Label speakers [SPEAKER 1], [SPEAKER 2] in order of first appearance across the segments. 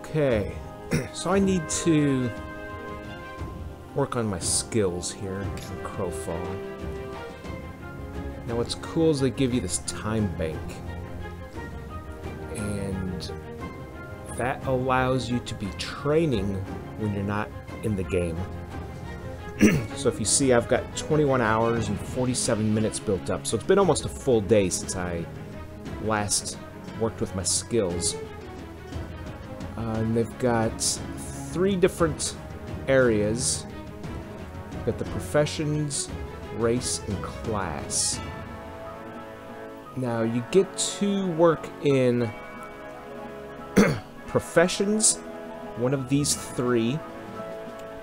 [SPEAKER 1] Okay, so I need to work on my skills here in Crowfall. Now what's cool is they give you this time bank, and that allows you to be training when you're not in the game. So if you see, I've got 21 hours and 47 minutes built up, so it's been almost a full day since I last worked with my skills. And they've got 3 different areas. You've got the professions, race, and class. Now you get to work in professions, one of these 3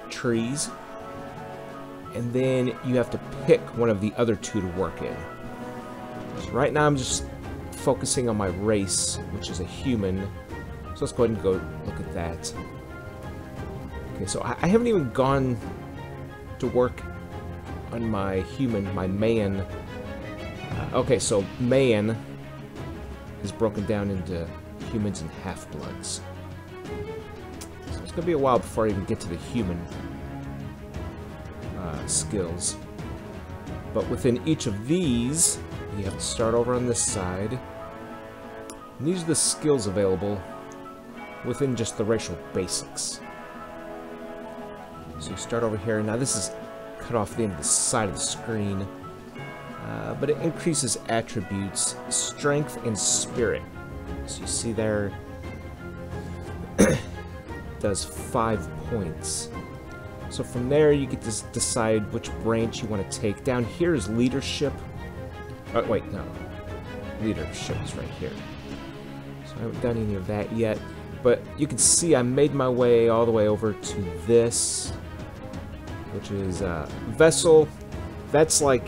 [SPEAKER 1] trees, and then you have to pick one of the other 2 to work in. So right now I'm just focusing on my race, which is a human. So let's go ahead and go look at that. Okay, so I haven't even gone to work on my human, my man. Okay, so man is broken down into humans and half-bloods. So it's going to be a while before I even get to the human skills. But within each of these, you have to start over on this side. And these are the skills available within just the racial basics. So you start over here. Now this is cut off the end of the side of the screen. But it increases attributes, strength, and spirit. So you see there, does 5 points. So from there, you get to decide which branch you want to take. Down here is leadership. Oh, wait, no. Leadership is right here. So I haven't done any of that yet. But you can see I made my way all the way over to this, which is Vessel. That's like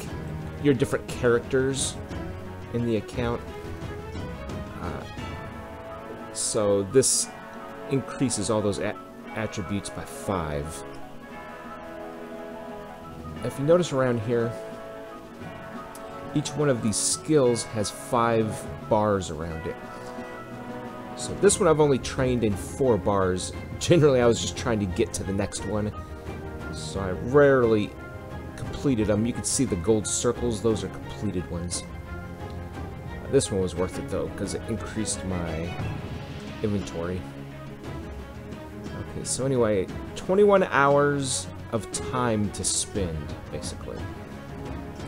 [SPEAKER 1] your different characters in the account. So this increases all those attributes by 5. If you notice around here, each one of these skills has 5 bars around it. So this one I've only trained in 4 bars. Generally I was just trying to get to the next one, so I rarely completed them. You can see the gold circles, those are completed ones. This one was worth it though, because it increased my inventory. Okay, so anyway, 21 hours of time to spend, basically.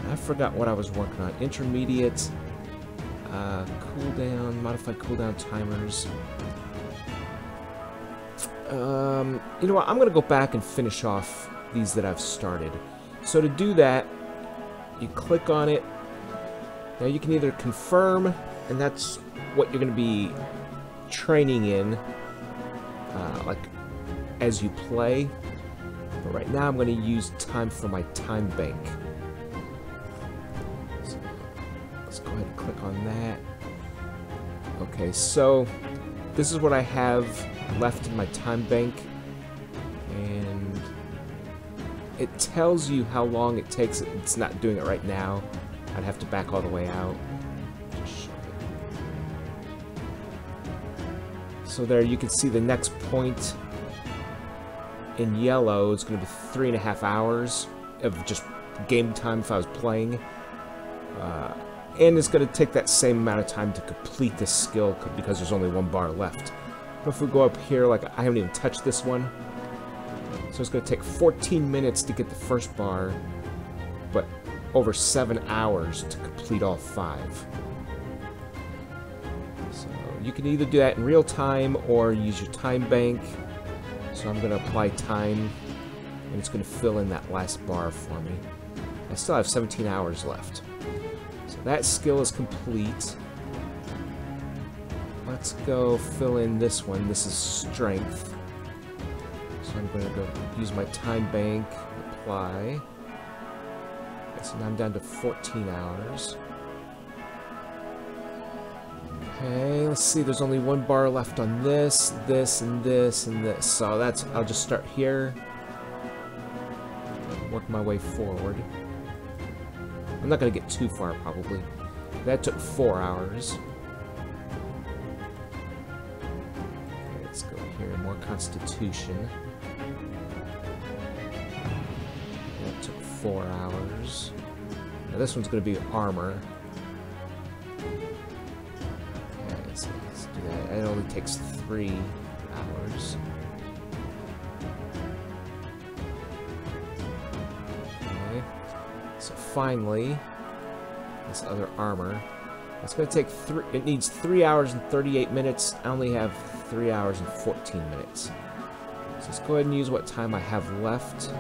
[SPEAKER 1] I forgot what I was working on. Intermediate, cooldown, modified cooldown timers. You know what, I'm gonna go back and finish off these that I've started. So to do that, you click on it. Now you can either confirm, and that's what you're gonna be training in, like as you play. But right now I'm going to use time for my time bank. So let's go ahead and click on that. Okay, so this is what I have left in my time bank, and it tells you how long it takes. It's not doing it right now. I'd have to back all the way out. Just show it. So there you can see the next point in yellow. It's going to be 3.5 hours of just game time if I was playing. And it's going to take that same amount of time to complete this skill because there's only 1 bar left. But if we go up here, like I haven't even touched this one. So it's going to take 14 minutes to get the first bar, but over 7 hours to complete all 5. So you can either do that in real time or use your time bank. So I'm going to apply time, and it's going to fill in that last bar for me. I still have 17 hours left. So that skill is complete. Let's go fill in this one. This is strength. So I'm going to go use my time bank, apply. Okay, so now I'm down to 14 hours. Okay, let's see, there's only 1 bar left on this, this, and this, and this. So that's, I'll just start here. Work my way forward. I'm not going to get too far, probably. That took 4 hours. Okay, let's go here Constitution. That took 4 hours. Now this one's going to be armor. Okay, let's do that. It only takes 3 hours. Okay. So finally, this other armor. It's going to take it needs 3 hours and 38 minutes. I only have 3 hours and 14 minutes. So let's go ahead and use what time I have left.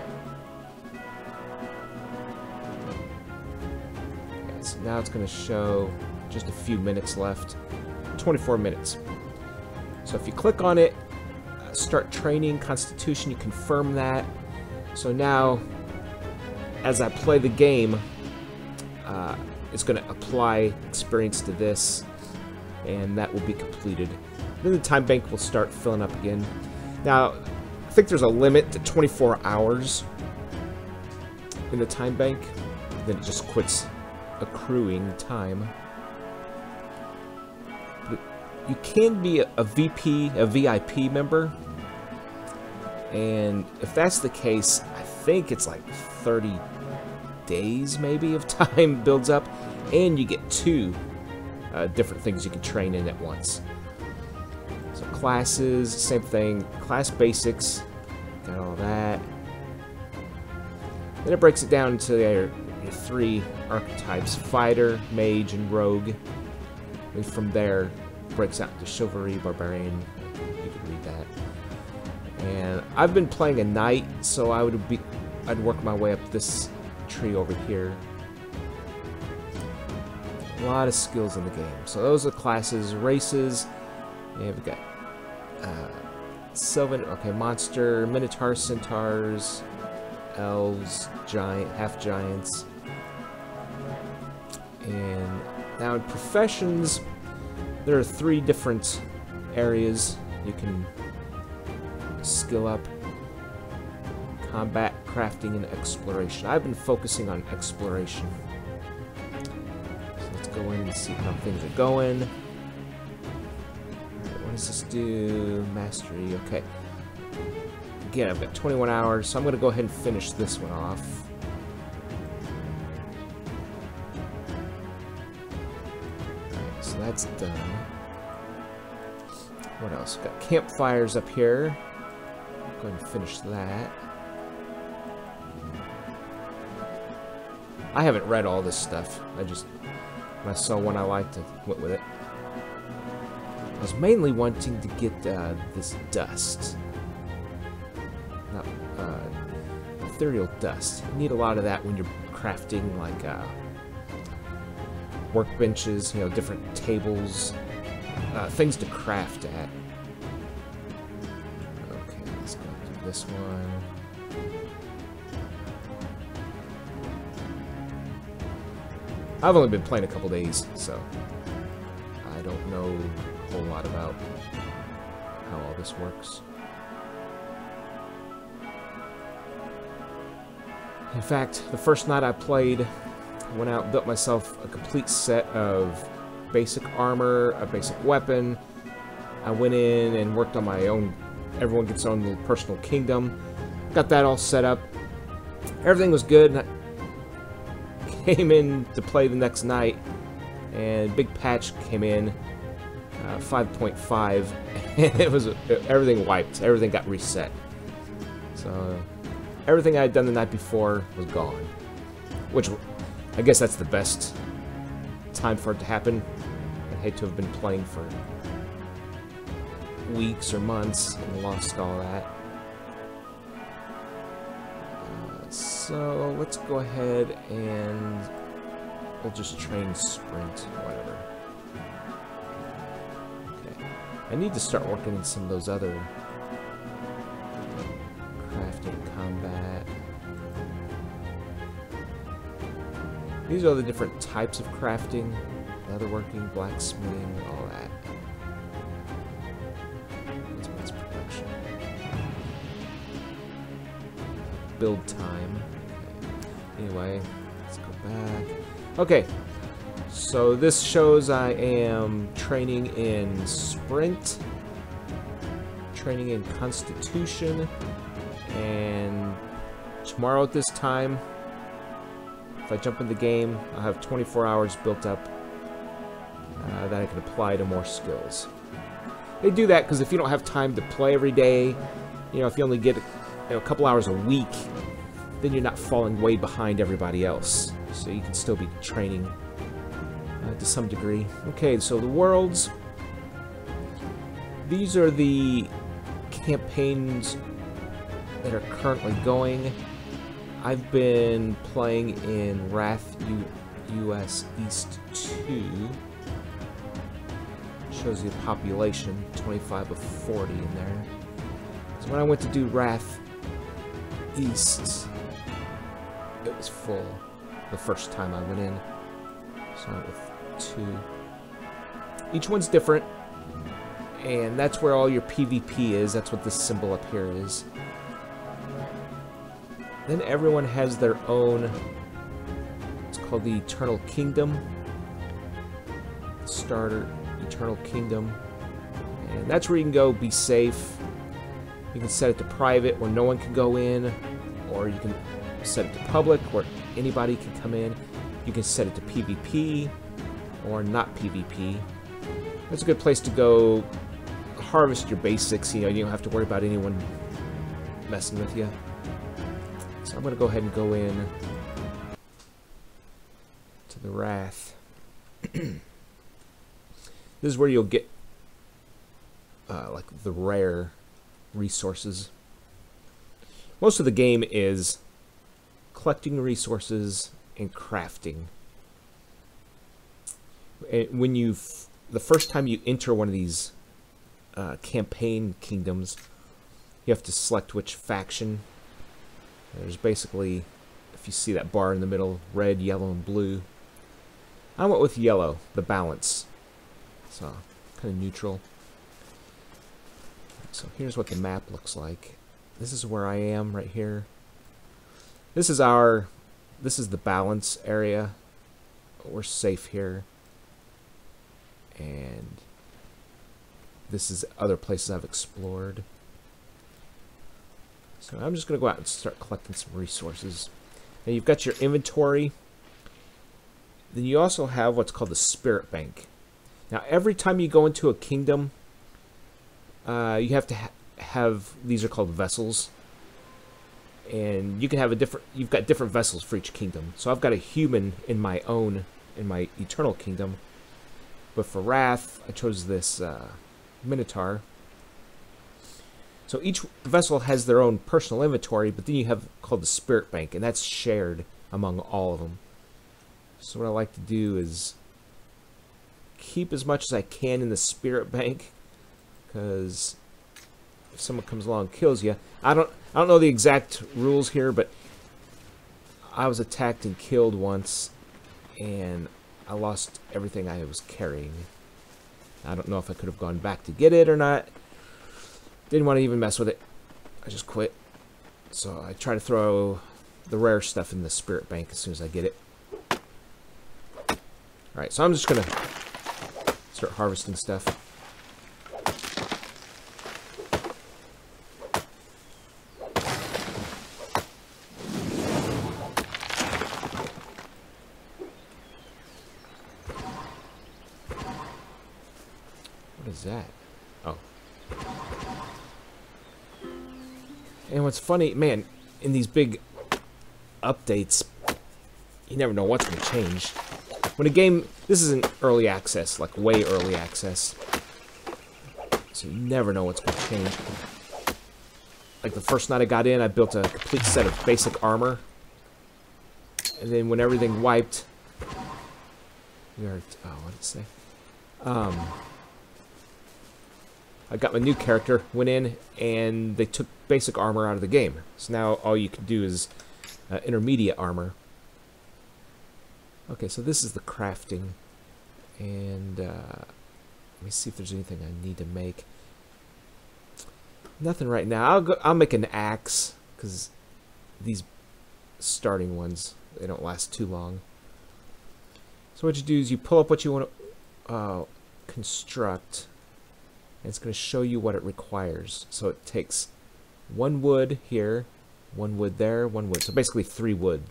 [SPEAKER 1] Okay, so now it's going to show just a few minutes left. 24 minutes. So if you click on it, start training Constitution, you confirm that. So now, as I play the game, it's going to apply experience to this, and that will be completed. Then the time bank will start filling up again. Now, I think there's a limit to 24 hours in the time bank. Then it just quits accruing time. But you can be a VIP member, and if that's the case, I think it's like 30 days maybe of time builds up, and you get 2 different things you can train in at once. So classes, same thing. Class basics, got all that. Then it breaks it down into your 3 archetypes: fighter, mage, and rogue. And from there, it breaks out into chivalry, barbarian. You can read that. And I've been playing a knight, so I'd work my way up this tree over here. A lot of skills in the game. So those are classes. Races, yeah, we've got Sylvan, okay, monster, minotaur, centaurs, elves, giant, half giants. And now in professions, there are 3 different areas you can skill up: combat, crafting, and exploration. I've been focusing on exploration. So let's go in and see how things are going. Alright, what does this do? Mastery, okay. Again, I've got 21 hours, so I'm going to go ahead and finish this one off. Alright, so that's done. What else? We've got campfires up here. Go ahead and finish that. I haven't read all this stuff. When I saw one I liked, I went with it. I was mainly wanting to get this dust. Not, ethereal dust. You need a lot of that when you're crafting, like, workbenches, you know, different tables, things to craft at. Okay, let's go do this one. I've only been playing a couple days, so I don't know a whole lot about how all this works. In fact, the first night I played, I went out and built myself a complete set of basic armor, a basic weapon. I went in and worked on my own, everyone gets their own little personal kingdom. Got that all set up. Everything was good, and I came in to play the next night, and big patch came in, 5.5, and it was everything wiped. Everything got reset. So everything I had done the night before was gone, which I guess that's the best time for it to happen. I'd hate to have been playing for weeks or months and lost all that. So let's go ahead and we'll just train sprint, whatever. Okay. I need to start working in some of those other crafting, combat. These are the different types of crafting: leatherworking, blacksmithing, all that. That's mass production. Build time. Okay. Anyway, let's go back. Okay, so this shows I am training in sprint, training in Constitution, and tomorrow at this time, if I jump in the game, I'll have 24 hours built up that I can apply to more skills. They do that because if you don't have time to play every day, you know, if you only get a couple hours a week, then you're not falling way behind everybody else. So you can still be training to some degree. Okay, so the worlds. These are the campaigns that are currently going. I've been playing in Wrath US East 2. Shows you the population, 25 of 40 in there. So when I went to do Wrath East, it was full the first time I went in. So I went with 2. Each one's different, and that's where all your PvP is. That's what this symbol up here is. Then everyone has their own, it's called the Eternal Kingdom. Starter, Eternal Kingdom. And that's where you can go be safe. You can set it to private where no one can go in, or you can set it to public where anybody can come in. You can set it to PvP or not PvP. That's a good place to go harvest your basics. You know, you don't have to worry about anyone messing with you. So I'm going to go ahead and go in to the Wrath. This is where you'll get like the rare resources. Most of the game is collecting resources and crafting. And when the first time you enter one of these campaign kingdoms, you have to select which faction. There's basically, if you see that bar in the middle, red, yellow, and blue. I went with yellow, the balance. So, kind of neutral. So here's what the map looks like. This is where I am right here. This is the balance area. We're safe here. And this is other places I've explored. So I'm just going to go out and start collecting some resources. Now you've got your inventory. Then you also have what's called the Spirit Bank. Now every time you go into a kingdom, you have to have, these are called vessels. And you can have you've got different vessels for each kingdom. So I've got a human in my Eternal Kingdom. But for Wrath, I chose this Minotaur. So each vessel has their own personal inventory, but then you have called the Spirit Bank, and that's shared among all of them. So what I like to do is keep as much as I can in the Spirit Bank, because if someone comes along and kills you, I don't know the exact rules here, but I was attacked and killed once, and I lost everything I was carrying. I don't know if I could have gone back to get it or not. Didn't want to even mess with it. I just quit. So I try to throw the rare stuff in the Spirit Bank as soon as I get it. Alright, so I'm just going to start harvesting stuff. What is that? Oh. And what's funny, man, in these big updates, you never know what's going to change. When a game, this is an early access, like way early access, so you never know what's going to change. Like the first night I got in, I built a complete set of basic armor, and then when everything wiped, what did it say? I got my new character, went in, and they took basic armor out of the game. So now all you can do is intermediate armor. Okay, so this is the crafting. And let me see if there's anything I need to make. Nothing right now. I'll make an axe, because these starting ones, they don't last too long. So what you do is you pull up what you want to construct. and it's going to show you what it requires. So it takes 1 wood here, 1 wood there, 1 wood. So basically 3 wood.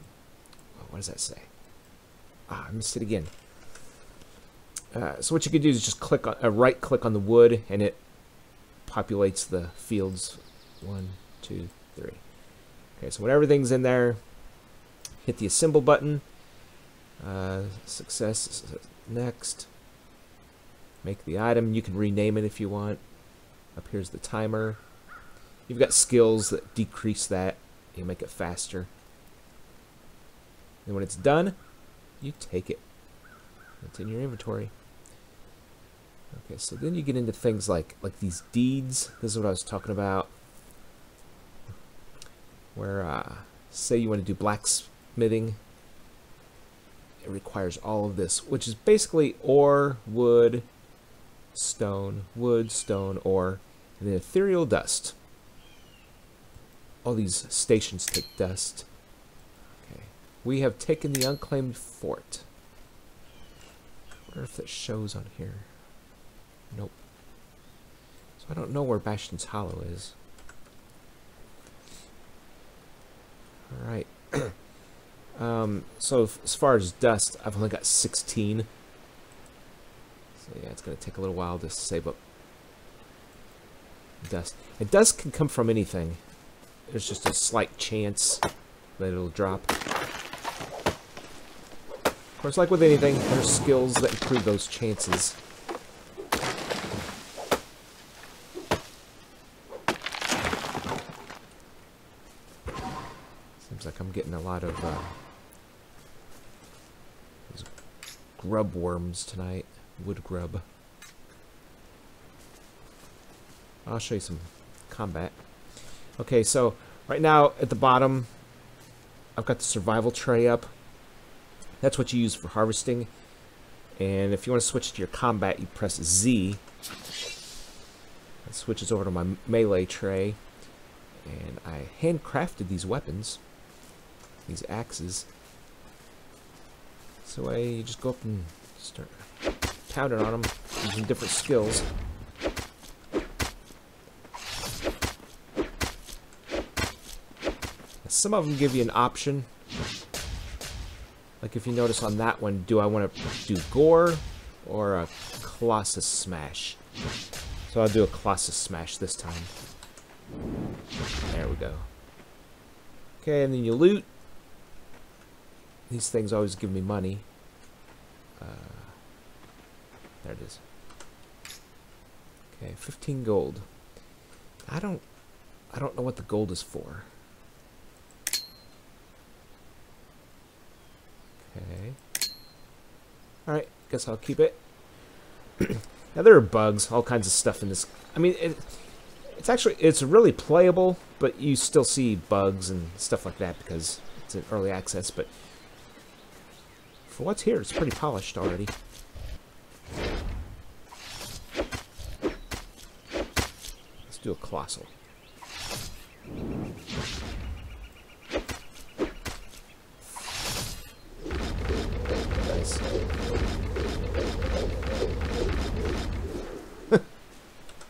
[SPEAKER 1] Oh, what does that say? Ah, I missed it again. So what you can do is just click on, right click on the wood, and it populates the fields. 1, 2, 3. Okay, so when everything's in there, hit the assemble button. Success. Next. Make the item. You can rename it if you want. Up here's the timer. You've got skills that decrease that. You make it faster. And when it's done, you take it. It's in your inventory. Okay, so then you get into things like these deeds. This is what I was talking about. Where, say you want to do blacksmithing. It requires all of this, which is basically ore, wood, stone, ore, and then ethereal dust. All these stations take dust. Okay, we have taken the unclaimed fort. I wonder if that shows on here. Nope. So I don't know where Bastion's Hollow is. Alright. So as far as dust, I've only got 16. So yeah, it's going to take a little while to save up dust. And dust can come from anything. There's just a slight chance that it'll drop. Of course, like with anything, there's skills that improve those chances. Seems like I'm getting a lot of these grub worms tonight. Wood grub. I'll show you some combat. Okay, so right now at the bottom, I've got the survival tray up. That's what you use for harvesting. And if you want to switch to your combat, you press Z. It switches over to my melee tray. And I handcrafted these weapons. These axes. So you just go up and start pounding on them using different skills. Some of them give you an option. Like if you notice on that one, do I want to do gore or a Colossus Smash? So I'll do a Colossus Smash this time. There we go. Okay, and then you loot. These things always give me money. There it is. Okay, 15 gold. I don't know what the gold is for. Okay. Alright, guess I'll keep it. Now there are bugs, all kinds of stuff in this. I mean, it's really playable, but you still see bugs and stuff like that because it's in early access, but for what's here, it's pretty polished already. Let's do a colossal. Nice.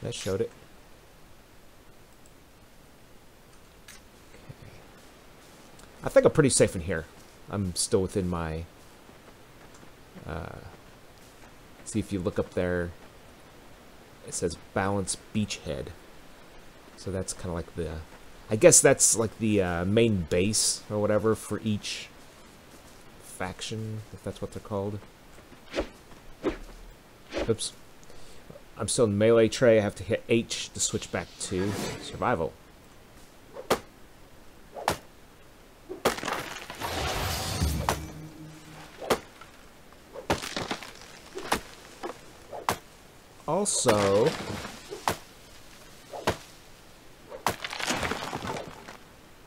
[SPEAKER 1] That showed it. Okay. I think I'm pretty safe in here. I'm still within my... see if you look up there, it says balance beachhead. So that's kind of like the... I guess that's like the main base or whatever for each faction, if that's what they're called. Oops. I'm still in melee tray. I have to hit H to switch back to survival. Also, let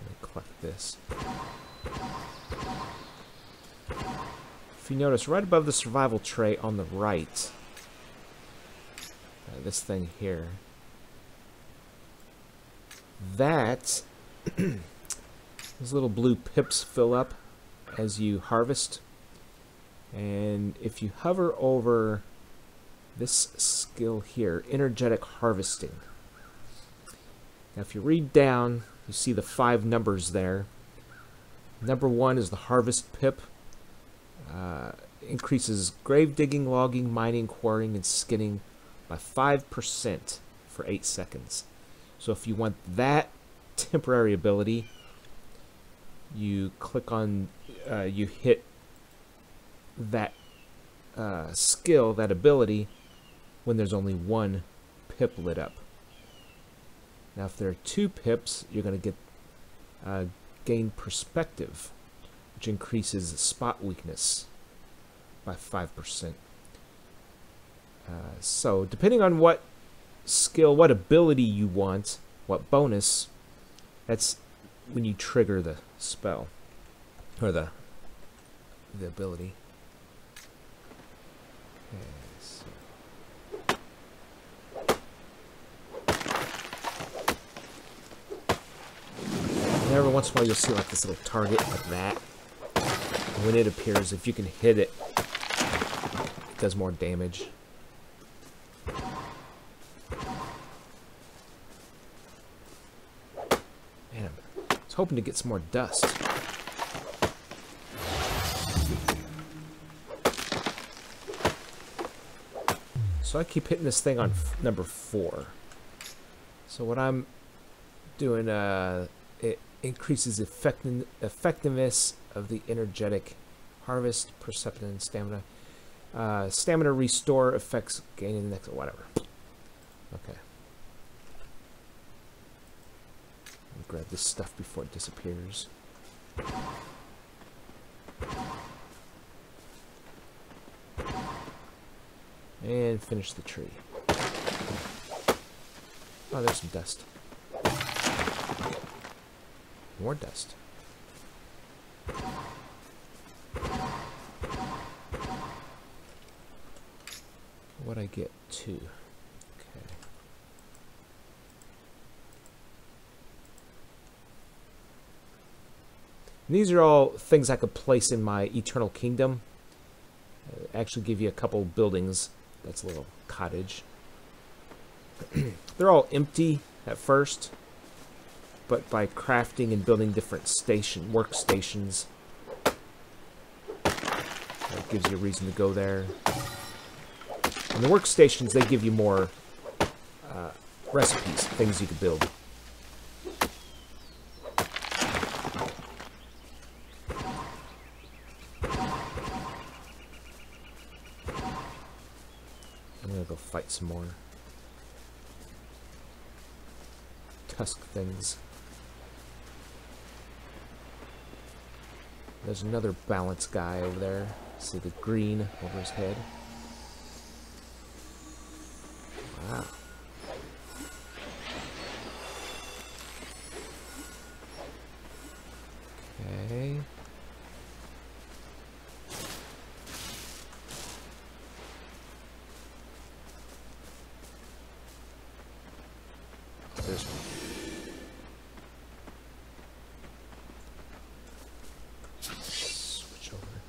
[SPEAKER 1] me collect this. If you notice, right above the survival tray on the right, this thing here, that those little blue pips fill up as you harvest, and if you hover over this skill here, energetic harvesting. Now if you read down, you see the 5 numbers there. Number 1 is the harvest pip. Increases grave digging, logging, mining, quarrying, and skinning by 5% for 8 seconds. So if you want that temporary ability, you click on, you hit that skill, that ability, when there's only 1 pip lit up. Now if there are 2 pips, you're going to get gain perspective, which increases spot weakness by 5%. So depending on what skill, what ability you want, what bonus, that's when you trigger the spell or the ability. Okay, so. And every once in a while you'll see like this little target like that. And when it appears, if you can hit it, it does more damage. Man, I was hoping to get some more dust. So I keep hitting this thing on number 4. So what I'm doing, it increases effectiveness of the energetic harvest, perception, and stamina. Stamina restore affects gaining the next, whatever. Okay. I'll grab this stuff before it disappears. And finish the tree. Oh, there's some dust. More dust. What'd I get? 2. Okay. And these are all things I could place in my Eternal Kingdom. Actually give you a couple buildings. That's a little cottage. They're all empty at first, but by crafting and building different workstations, that gives you a reason to go there. And the workstations, they give you more recipes, things you can build. I'm gonna go fight some more tusk things. There's another balance guy over there. See the green over his head. Wow. Okay. There's one. Switch over.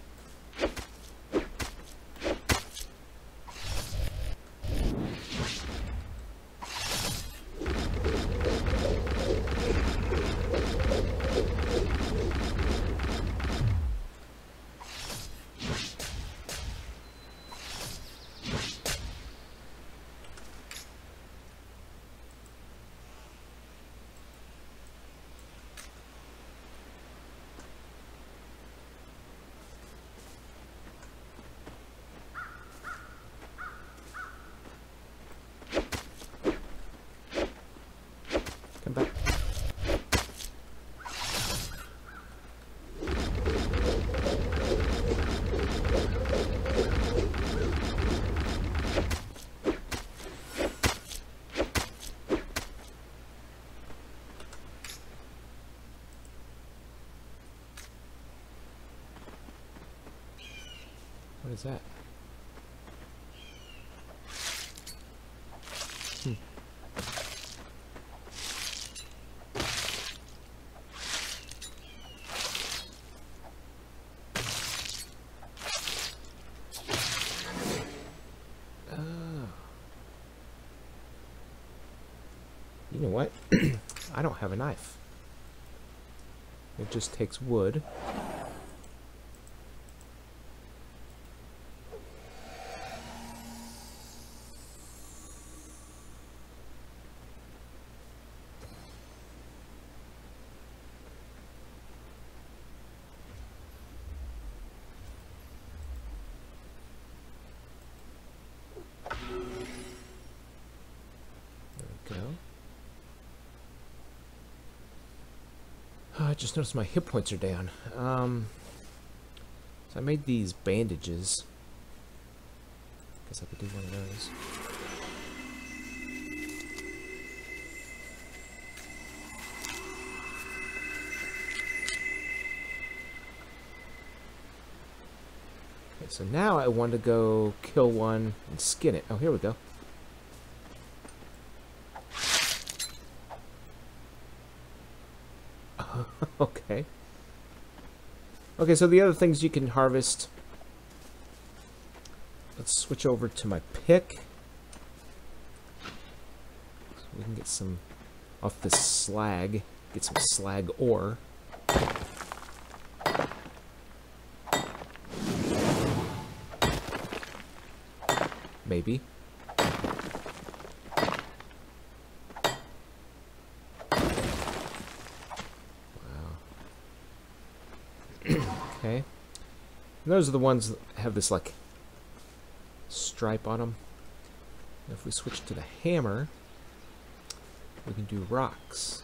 [SPEAKER 1] Come back. What is that? Oh. You know what? I don't have a knife. It just takes wood. I just noticed my hit points are down. So I made these bandages. Guess I could do one of those. Okay, so now I want to go kill one and skin it. Oh, here we go. Okay. Okay, so the other things you can harvest. Let's switch over to my pick. So we can get some off this slag. Get some slag ore. Maybe. Okay. And those are the ones that have this, like, stripe on them. And if we switch to the hammer, we can do rocks,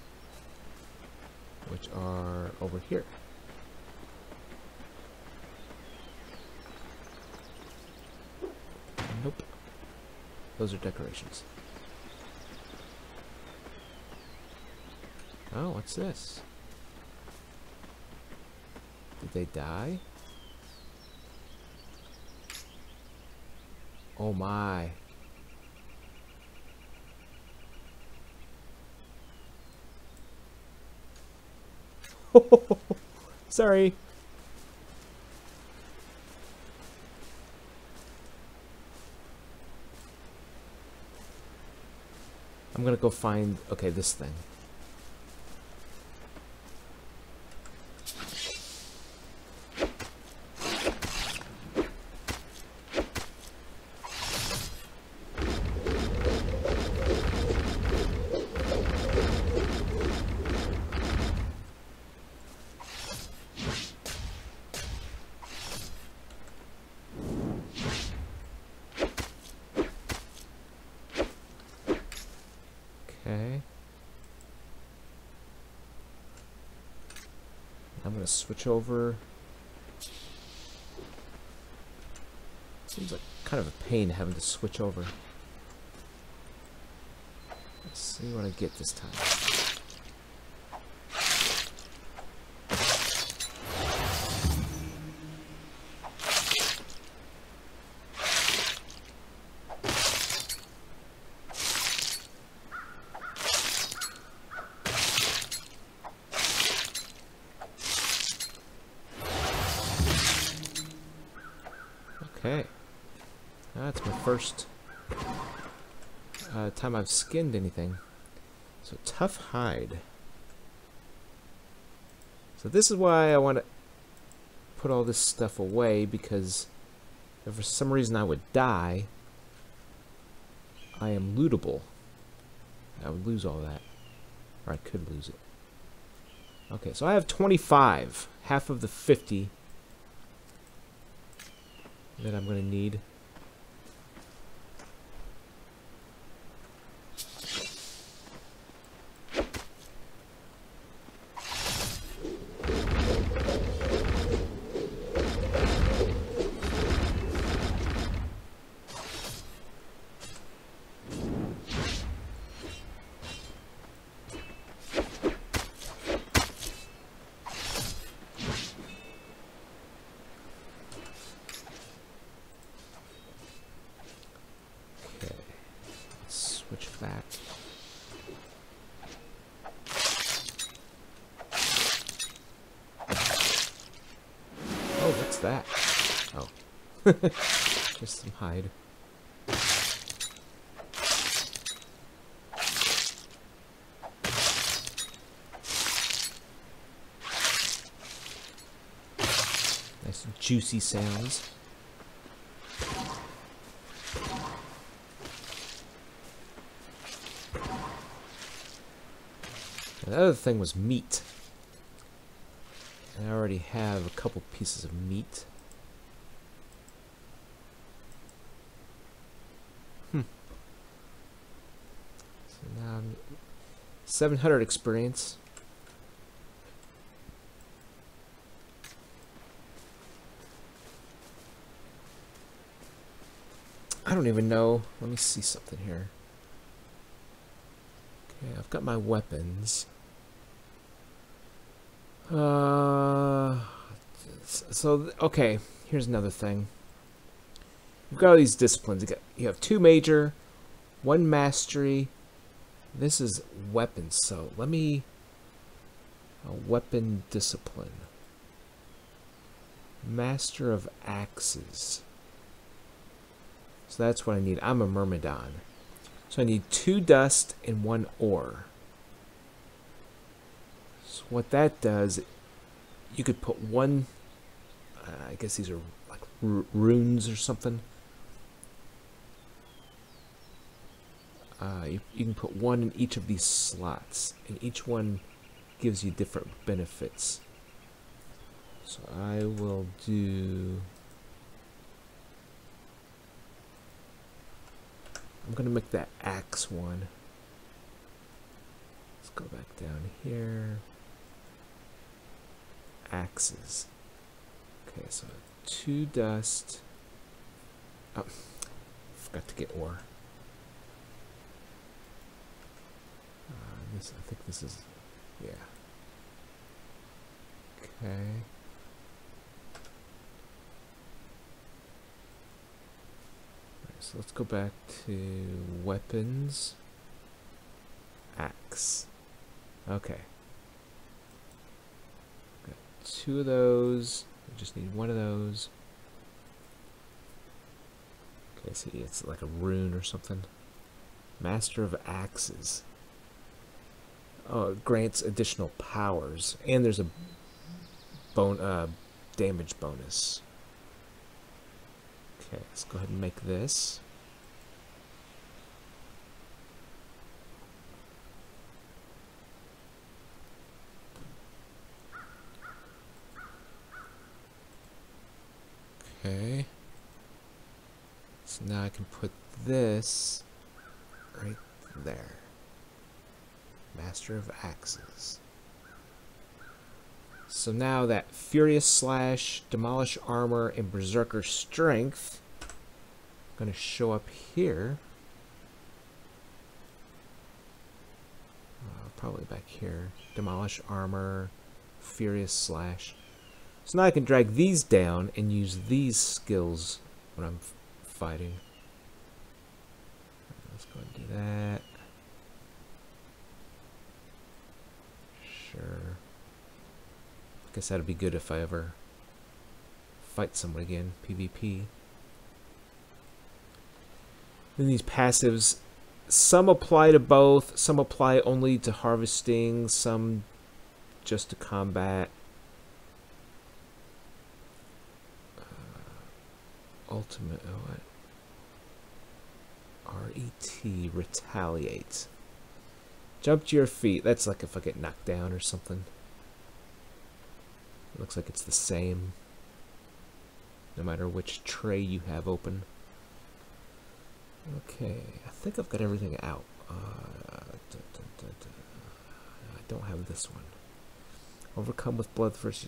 [SPEAKER 1] which are over here. Nope. Those are decorations. Oh, what's this? Did they die? Oh my. Sorry. I'm gonna go find, okay, this thing. Okay. I'm gonna switch over. Seems like kind of a pain having to switch over. Let's see what I get this time. Okay, that's my first time I've skinned anything. So tough hide. So this is why I want to put all this stuff away, because if for some reason I would die, I am lootable. I would lose all that, or I could lose it. Okay, so I have 25, half of the 50 that I'm going to need. Switch back. Oh, what's that? Oh. Just some hide. juicy sounds. And the other thing was meat. And I already have a couple pieces of meat. So now I'm 700 experience. I don't even know. Let me see something here. Okay, I've got my weapons. So okay, here's another thing. You've got all these disciplines. You have 2 major, 1 mastery. This is weapons, so let me... A weapon discipline. Master of axes. So that's what I need. I'm a Myrmidon. So I need 2 dust and 1 ore. So what that does, you could put 1... I guess these are like runes or something. You can put 1 in each of these slots, and each one gives you different benefits. So I will do... I'm going to make that axe one. Let's go back down here. Axes. Okay, so 2 dust. Oh, forgot to get ore. I think this is, yeah. Okay. Alright, so let's go back to weapons. Axe. Okay. Got 2 of those. I just need 1 of those. Okay, see, it's like a rune or something. Master of Axes. Oh, it grants additional powers, and there's a damage bonus. Okay, let's go ahead and make this. Okay. So now I can put this right there. Master of Axes. So now that Furious Slash, Demolish Armor, and Berserker Strength are going to show up here. Probably back here. Demolish Armor, Furious Slash. So now I can drag these down and use these skills when I'm fighting. Let's go and do that. Sure. Guess that'd be good if I ever fight someone again. PvP. Then these passives, some apply to both, some apply only to harvesting, some just to combat. Ultimate, RET, retaliate. Jump to your feet. That's like if I get knocked down or something. It looks like it's the same, no matter which tray you have open. Okay, I think I've got everything out. I don't have this one. Overcome with bloodthirst.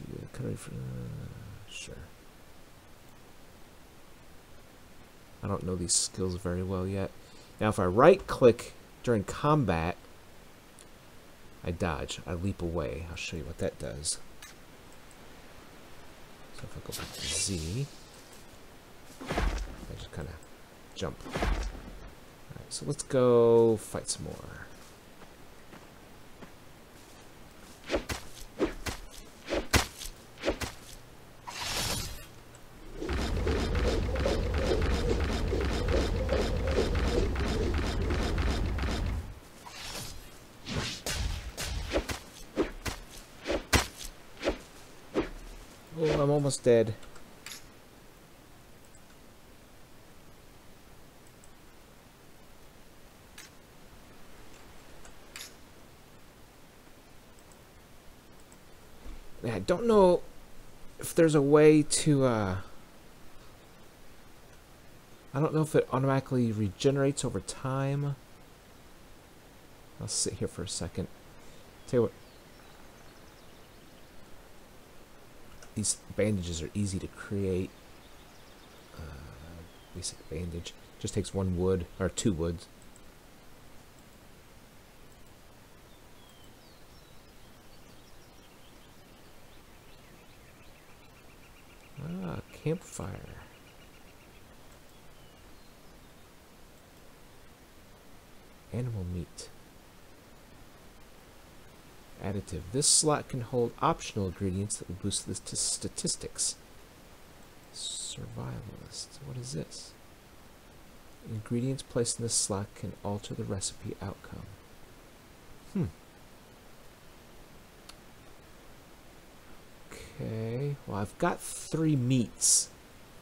[SPEAKER 1] Sure. I don't know these skills very well yet. Now, if I right-click during combat, I dodge. I leap away. I'll show you what that does. So if I go back to Z, I just kind of jump. Alright, so let's go fight some more. Oh, I'm almost dead. Yeah, I don't know if there's a way to, I don't know if it automatically regenerates over time. I'll sit here for a second. Tell you what. These bandages are easy to create. Basic bandage. Just takes 1 wood, or 2 woods. Ah, campfire. Animal meat. Additive. This slot can hold optional ingredients that will boost the statistics. Survivalist. What is this? Ingredients placed in this slot can alter the recipe outcome. Okay. Well, I've got 3 meats.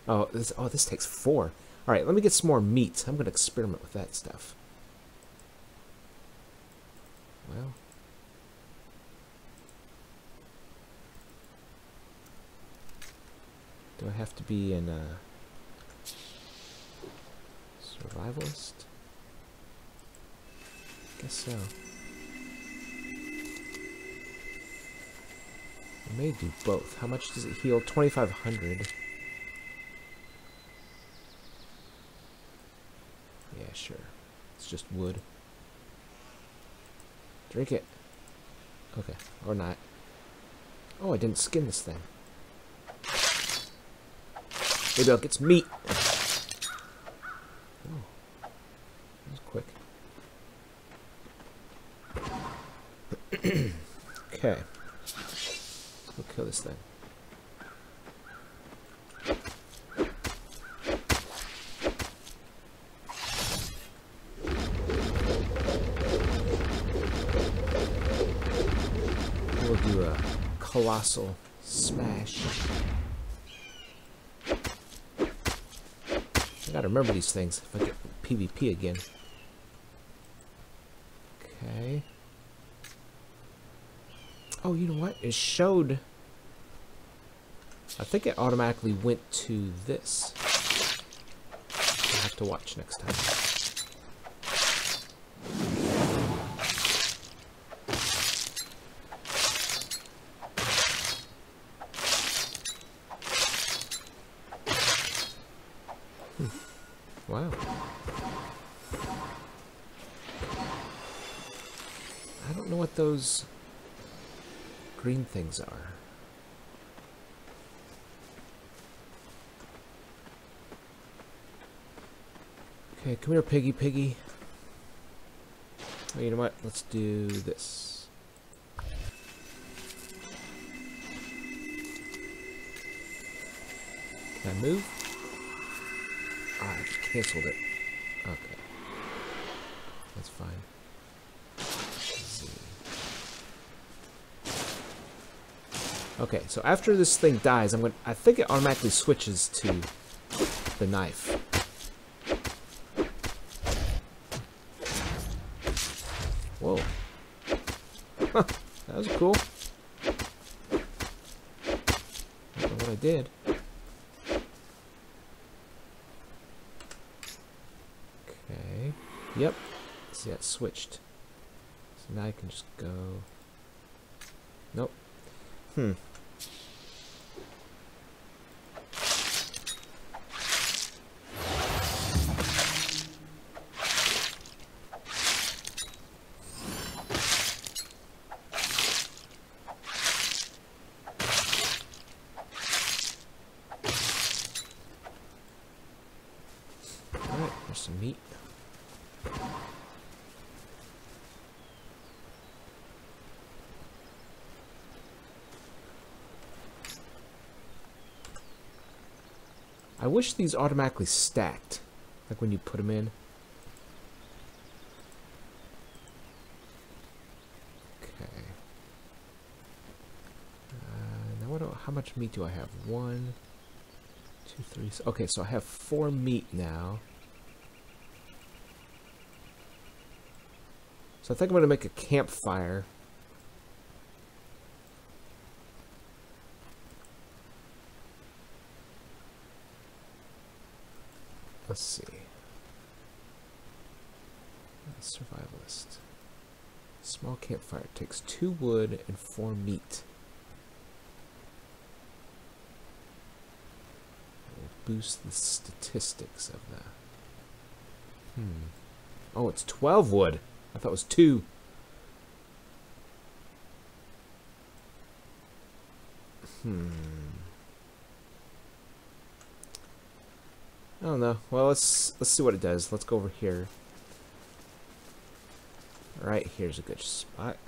[SPEAKER 1] Oh, this takes 4. All right, let me get some more meats. I'm going to experiment with that stuff. Well. Do I have to be in a survivalist? Guess so. I may do both. How much does it heal? 2,500. Yeah, sure. It's just wood. Drink it. Okay, or not. Oh, I didn't skin this thing. Maybe I'll get some meat. Oh, that was quick. Okay. We'll kill this thing. We'll do a colossal smash. I gotta remember these things if I get PvP again. Okay. Oh, you know what? It showed... I think it automatically went to this. I'll have to watch next time. Wow. I don't know what those green things are. Okay, come here, piggy, piggy. Oh, you know what? Let's do this. Can I move? Ah, I canceled it. Okay. That's fine. Okay, so after this thing dies, I think it automatically switches to the knife. Whoa. Huh, that was cool. I don't know what I did. Okay. Yep. See, that switched. So now I can just go... Nope. Alright, there's some meat. I wish these automatically stacked, like when you put them in. Okay. Now how much meat do I have? 1, 2, 3. Okay, so I have 4 meat now. So I think I'm going to make a campfire. Let's see. Survivalist. Small campfire takes 2 wood and 4 meat. Will boost the statistics of the... Oh, it's 12 wood. I thought it was 2. I don't know. Well, let's see what it does. Let's go over here. Alright, here's a good spot.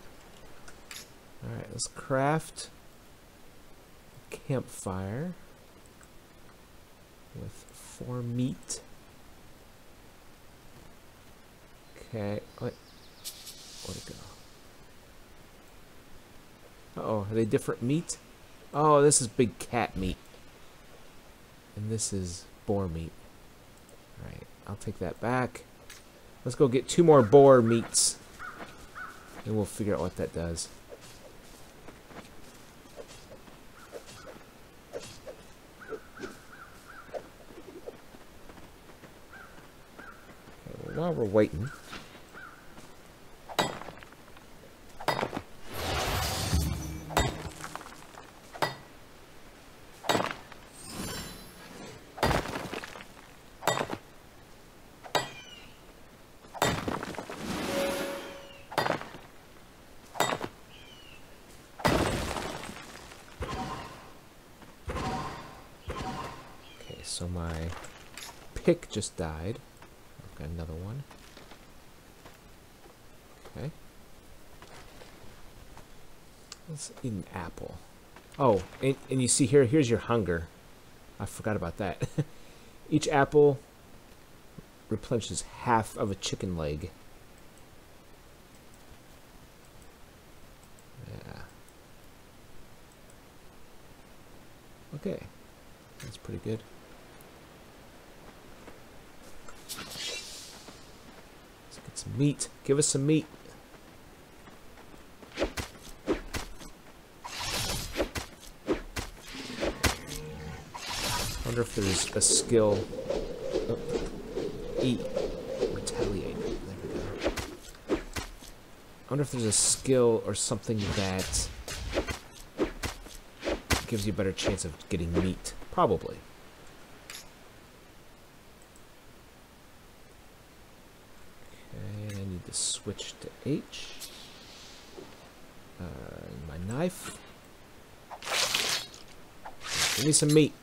[SPEAKER 1] Alright, let's craft a campfire with 4 meat. Okay, where'd it go? Uh-oh, are they different meat? Oh, this is big cat meat. And this is boar meat. Alright, I'll take that back. Let's go get 2 more boar meats. And we'll figure out what that does. Okay, well, while we're waiting... So my pick just died. I've got another one. Okay. Let's eat an apple. Oh, and you see here, here's your hunger. I forgot about that. Each apple replenishes half of a chicken leg. Yeah. Okay. That's pretty good. Some meat. Give us some meat. Wonder if there's a skill. Oh. Eat. Retaliate. There we go. Wonder if there's a skill or something that gives you a better chance of getting meat. Probably. To switch to H. My knife. Give me some meat.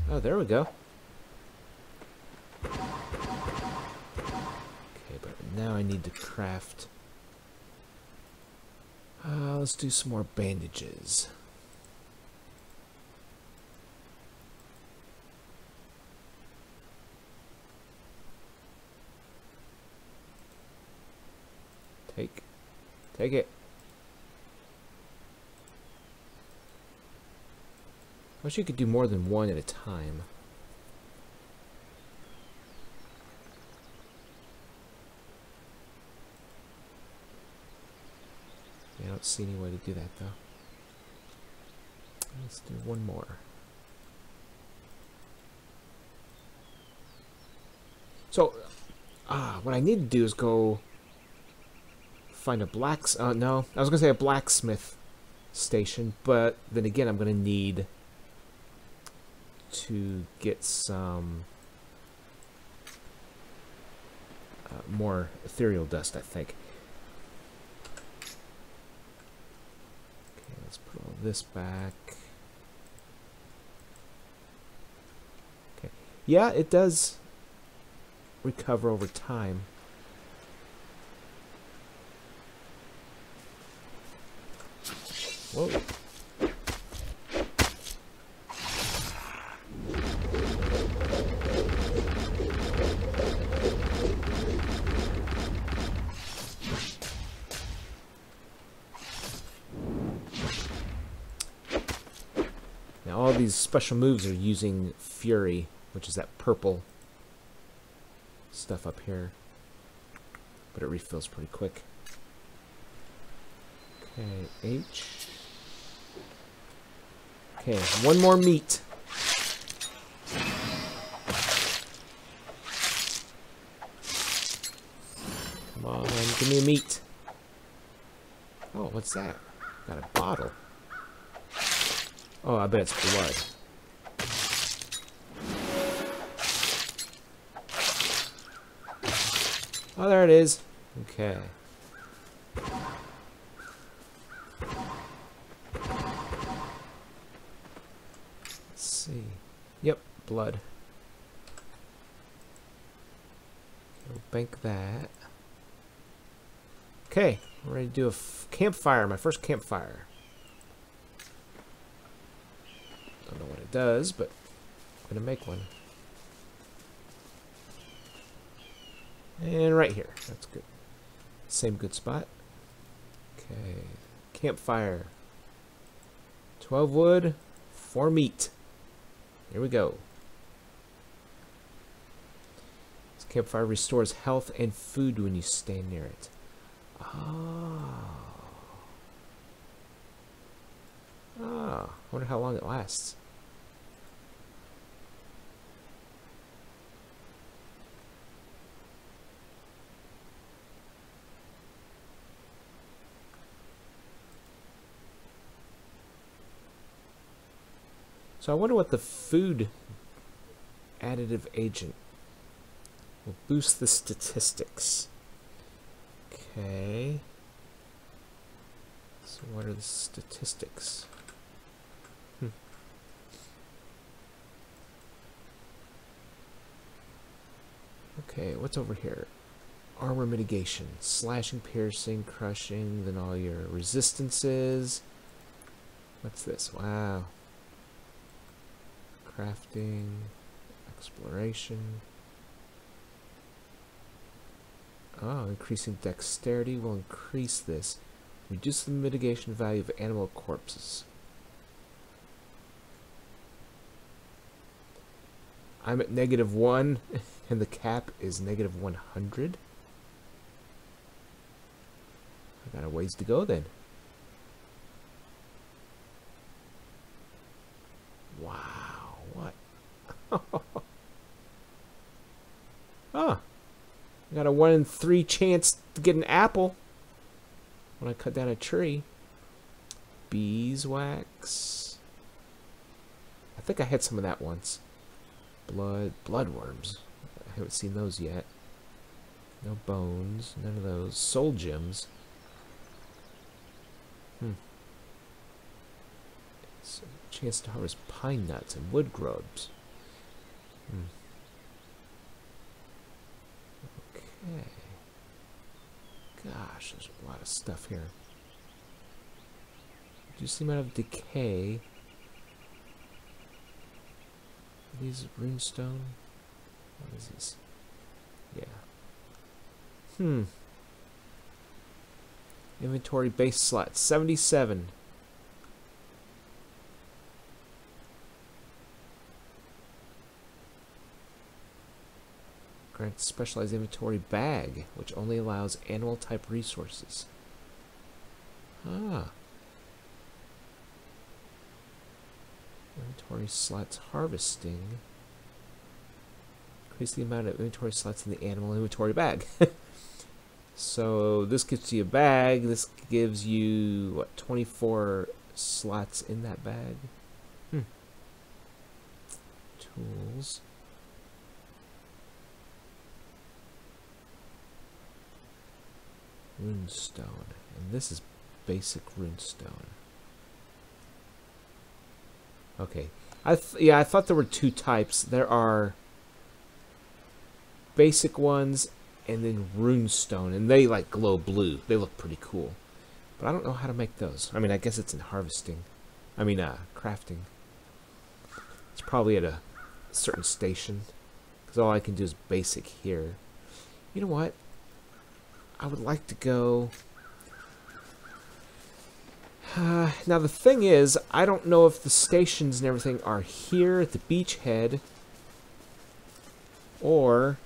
[SPEAKER 1] Oh, there we go. Now I need to craft. Let's do some more bandages. Take it. I wish you could do more than one at a time. I don't see any way to do that though. Let's do one more. So, what I need to do is go find a no, I was gonna say a blacksmith station, but then again, I'm gonna need to get some more ethereal dust, I think. Let's put all this back. Okay. Yeah, it does recover over time. Whoa. Now all these special moves are using Fury. which is that purple stuff up here. But it refills pretty quick. Okay, H. Okay, one more meat. Come on, give me a meat. Oh, what's that? Got a bottle. Oh, I bet it's blood. Oh, there it is. Okay. Let's see. Yep, blood. We'll bank that. Okay, we're ready to do a campfire, my first campfire. Don't know what it does, but I'm gonna make one. And right here, that's good. Same good spot. Okay, campfire. 12 wood, 4 meat. Here we go. This campfire restores health and food when you stand near it. Oh. Oh, I wonder how long it lasts. So I wonder what the food additive agent will boost the statistics. Okay. So what are the statistics? Okay, what's over here? Armor mitigation. Slashing, piercing, crushing, then all your resistances. What's this? Wow. Crafting, exploration. Oh, increasing dexterity will increase this. Reduce the mitigation value of animal corpses. I'm at -1, and the cap is -100. I got a ways to go then. Wow, what? Oh, I got a 1 in 3 chance to get an apple when I cut down a tree. Beeswax. I think I had some of that once. Bloodworms. I haven't seen those yet. No bones, none of those. Soul gems. It's a chance to harvest pine nuts and wood grubs. Okay. Gosh, there's a lot of stuff here. Reduce the amount of decay. Are these runestone? What is this? Yeah. Inventory base slot 77. Grant specialized inventory bag, which only allows animal type resources. Ah. Inventory slots harvesting. Increase the amount of inventory slots in the animal inventory bag. So this gives you a bag. This gives you, what, 24 slots in that bag? Tools. Runestone. And this is basic runestone. Okay. I thought there were 2 types. There are basic ones and then runestone, and they like glow blue. They look pretty cool. But I don't know how to make those. I mean, I guess it's in harvesting. I mean, crafting. It's probably at a certain station, because all I can do is basic here. You know what? I would like to go... now the thing is, I don't know if the stations and everything are here at the beachhead Or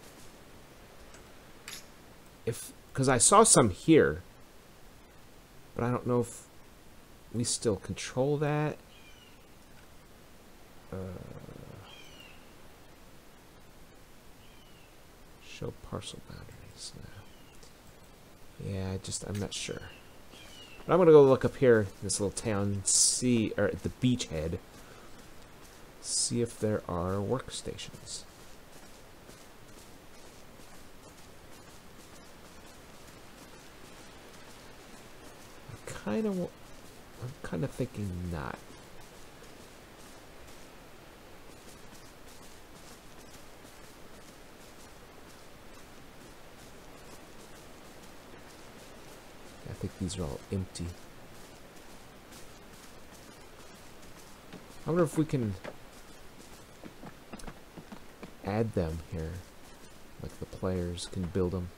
[SPEAKER 1] if, because I saw some here, but I don't know if we still control that. Show parcel boundaries now. Yeah, I'm not sure. But I'm gonna go look up here, this little town, see, or at the beachhead, see if there are workstations. I'm kind of thinking not. I think these are all empty. I wonder if we can add them here, like the players can build them.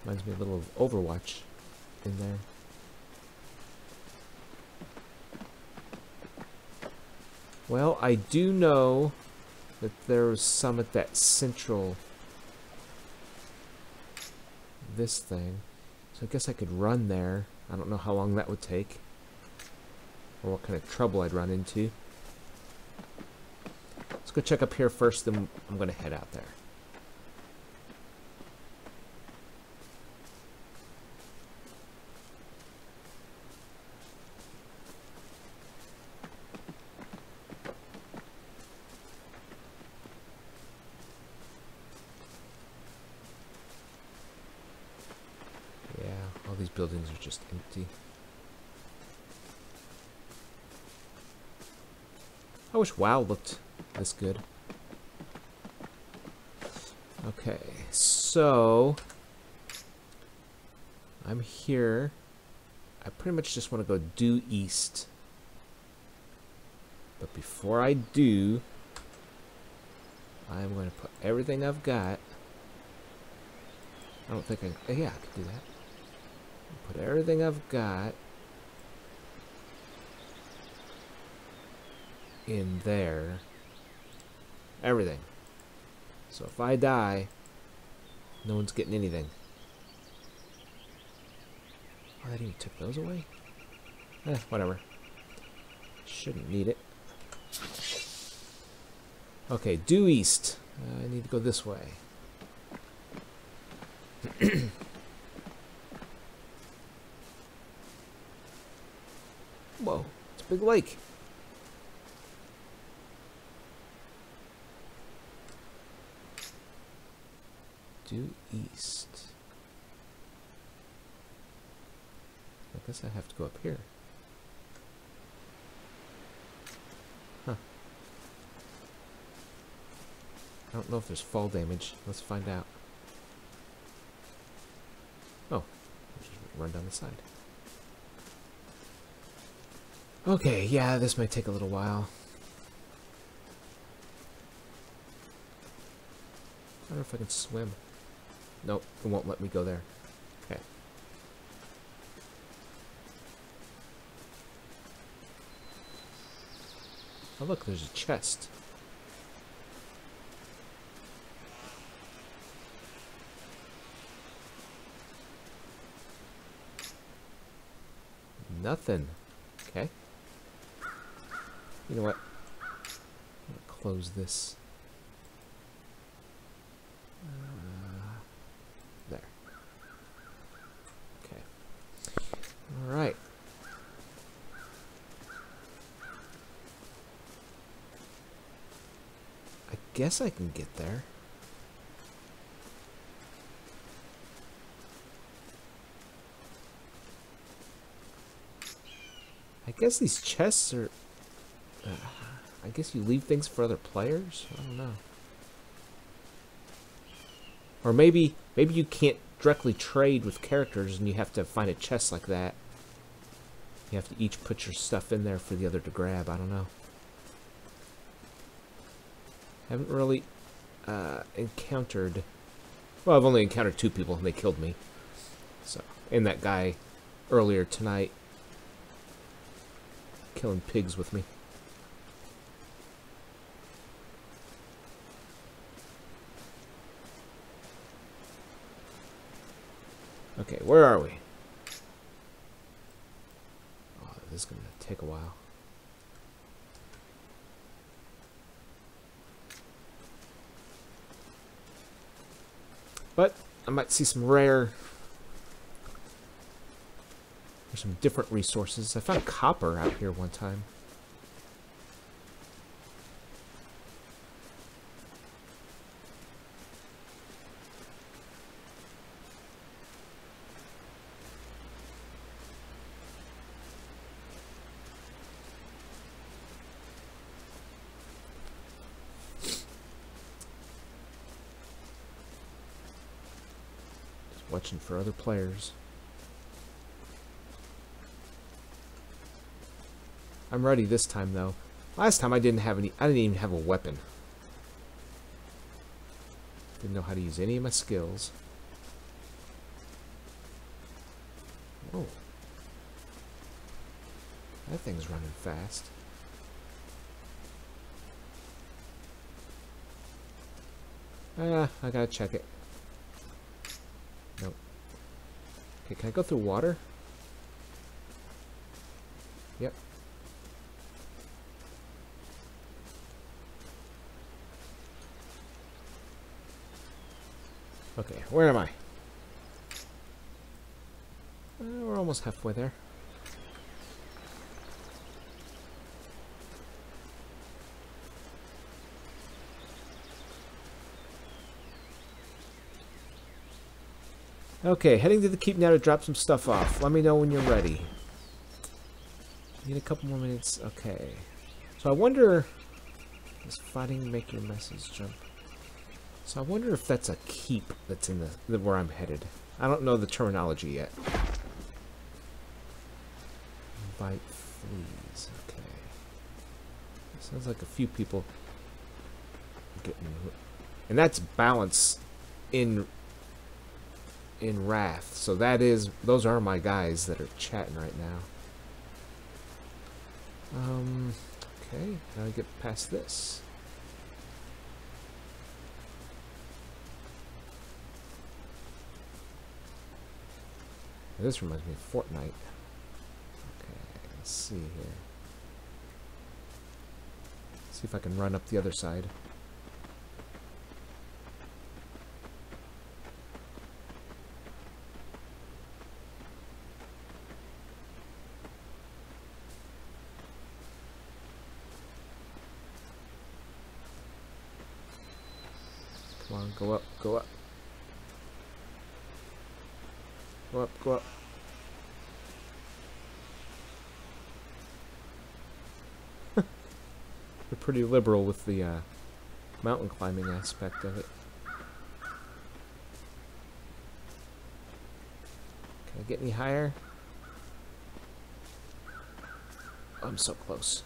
[SPEAKER 1] Reminds me a little of Overwatch in there. Well, I do know that there was some at that central, this thing. So I guess I could run there. I don't know how long that would take, or what kind of trouble I'd run into. Let's go check up here first, then I'm going to head out there. All these buildings are just empty. I wish WoW looked this good. Okay, so I'm here. I pretty much just want to go due east. But before I do, I'm going to put everything I've got. I don't think yeah, I could do that. Put everything I've got in there. Everything. So if I die, no one's getting anything. Oh, that even took those away? Whatever. Shouldn't need it. Okay, due east. I need to go this way. Whoa, it's a big lake. Due east. I guess I have to go up here. Huh. I don't know if there's fall damage. Let's find out. Oh, just run down the side. Okay, yeah, this might take a little while. I don't know if I can swim. Nope, it won't let me go there. Okay. Oh look, there's a chest. Nothing. Okay. You know what? I'm gonna close this. There. Okay. All right. I guess I can get there. I guess these chests are... I guess you leave things for other players? I don't know. Or maybe you can't directly trade with characters and you have to find a chest like that. You have to each put your stuff in there for the other to grab. I don't know. Haven't really encountered... Well, I've only encountered 2 people and they killed me. So, and that guy earlier tonight. killing pigs with me. Okay, where are we? Oh, this is going to take a while. But I might see some rare or some different resources. I found copper out here one time. Watching for other players. I'm ready this time though. Last time I didn't even have a weapon. Didn't know how to use any of my skills. Oh. That thing's running fast. I gotta check it. Nope. Okay, can I go through water? Yep. Okay, where am I? We're almost halfway there. Okay, heading to the keep now to drop some stuff off. Let me know when you're ready. Need a couple more minutes. Okay. So I wonder... Does fighting make your message jump? So I wonder if that's a keep that's in the where I'm headed. I don't know the terminology yet. Invite fleas. Okay. Sounds like a few people getting... And that's balance in wrath. So those are my guys that are chatting right now. Okay, how do I get past this? This reminds me of Fortnite. Okay, let's see here. See if I can run up the other side. Come on, go up, go up. Go up, go up. They're pretty liberal with the mountain climbing aspect of it. Can I get any higher? Oh, I'm so close.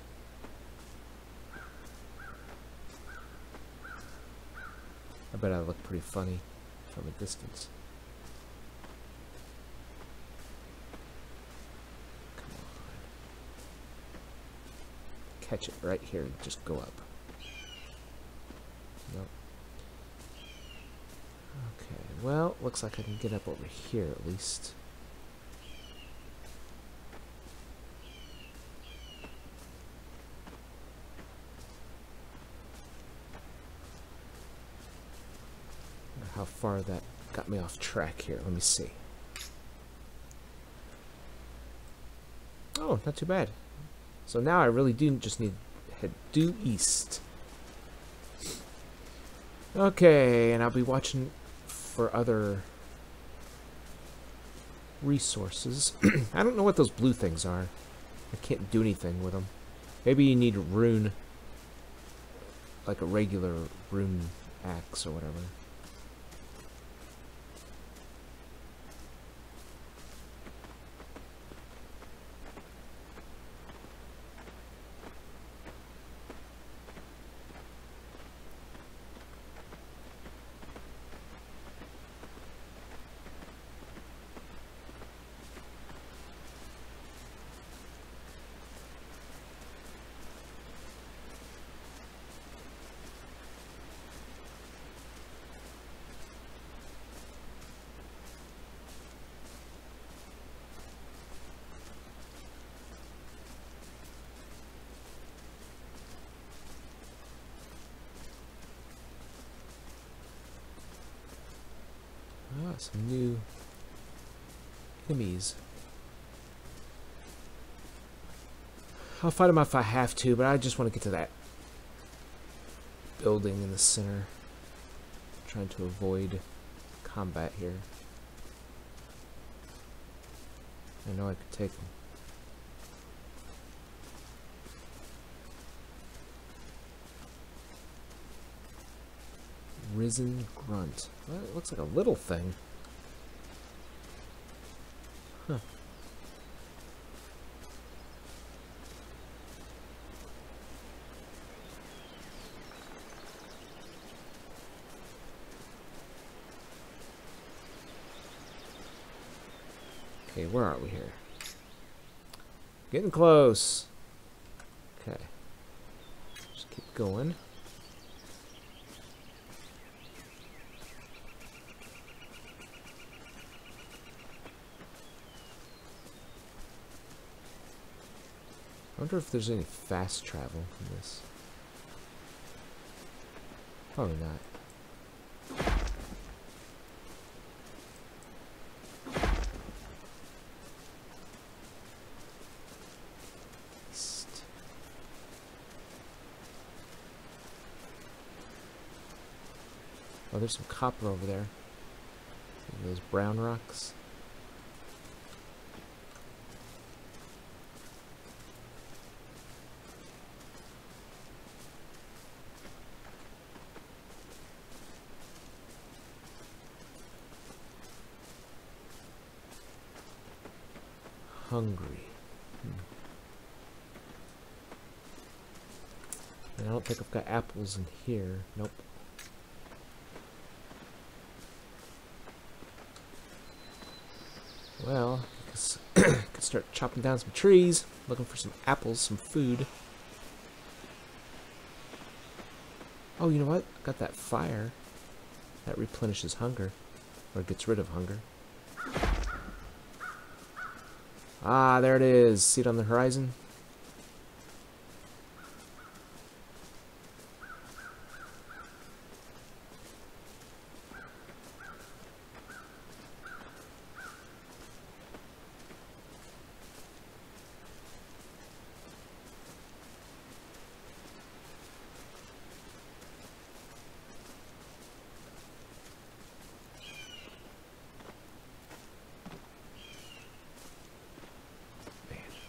[SPEAKER 1] I bet I look pretty funny from a distance. Come on. Catch it right here and just go up. Nope. Okay, well, looks like I can get up over here at least. How far that got me off track here. Let me see. Oh, not too bad. So now I really do just need to head due east. Okay, and I'll be watching for other resources. I don't know what those blue things are. I can't do anything with them. Maybe you need a rune, like a regular rune axe or whatever. Some new enemies. I'll fight them if I have to, but I just want to get to that building in the center. Trying to avoid combat here. I know I could take them. Risen Grunt. Well, it looks like a little thing. Huh. Okay, where are we here? Getting close. Okay. Just keep going. I wonder if there's any fast travel from this. Probably not. Oh, there's some copper over there. Those brown rocks. Hungry. And I don't think I've got apples in here. Nope. Well, I guess could start chopping down some trees, looking for some apples, some food. Oh, you know what? Got that fire. That replenishes hunger. Or gets rid of hunger. Ah, there it is. See it on the horizon?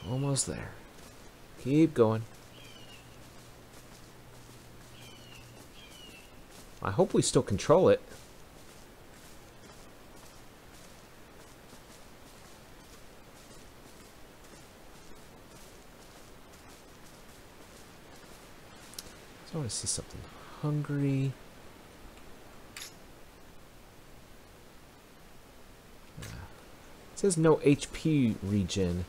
[SPEAKER 1] Almost there. Keep going. I hope we still control it. So I want to see something. Hungry. It says no HP regen.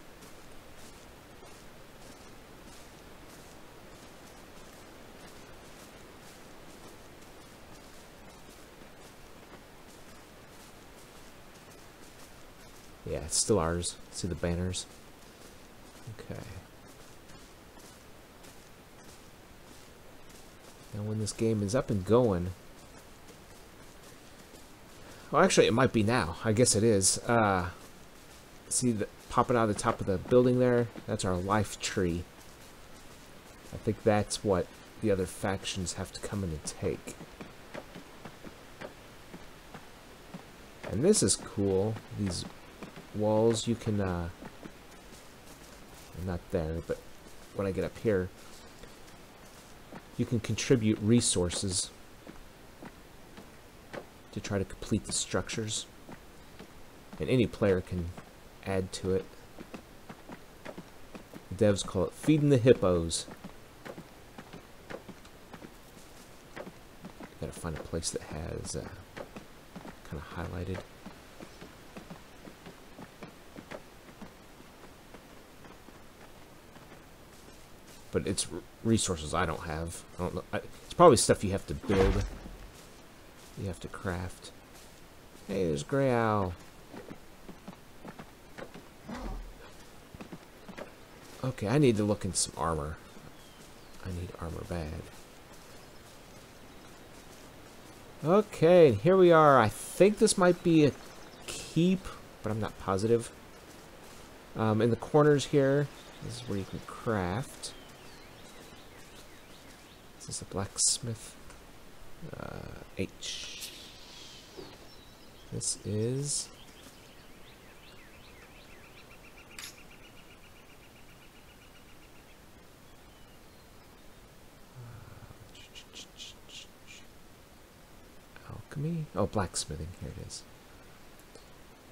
[SPEAKER 1] Yeah, it's still ours. See the banners? Okay. Now when this game is up and going... Well, actually, it might be now. I guess it is. See the popping out of the top of the building there? That's our life tree. I think that's what the other factions have to come in and take. And this is cool. These walls you can not there, but when I get up here you can contribute resources to try to complete the structures, and any player can add to it. The devs call it feeding the hippos. Gotta find a place that has kind of highlighted. But it's resources I don't have. I don't know. It's probably stuff you have to build. You have to craft. Hey, there's Grey Owl. Okay, I need to look into some armor. I need armor bad. Okay, here we are. I think this might be a keep, but I'm not positive. In the corners here, this is where you can craft. Is this a blacksmith? H. This is... alchemy? Oh, blacksmithing. Here it is.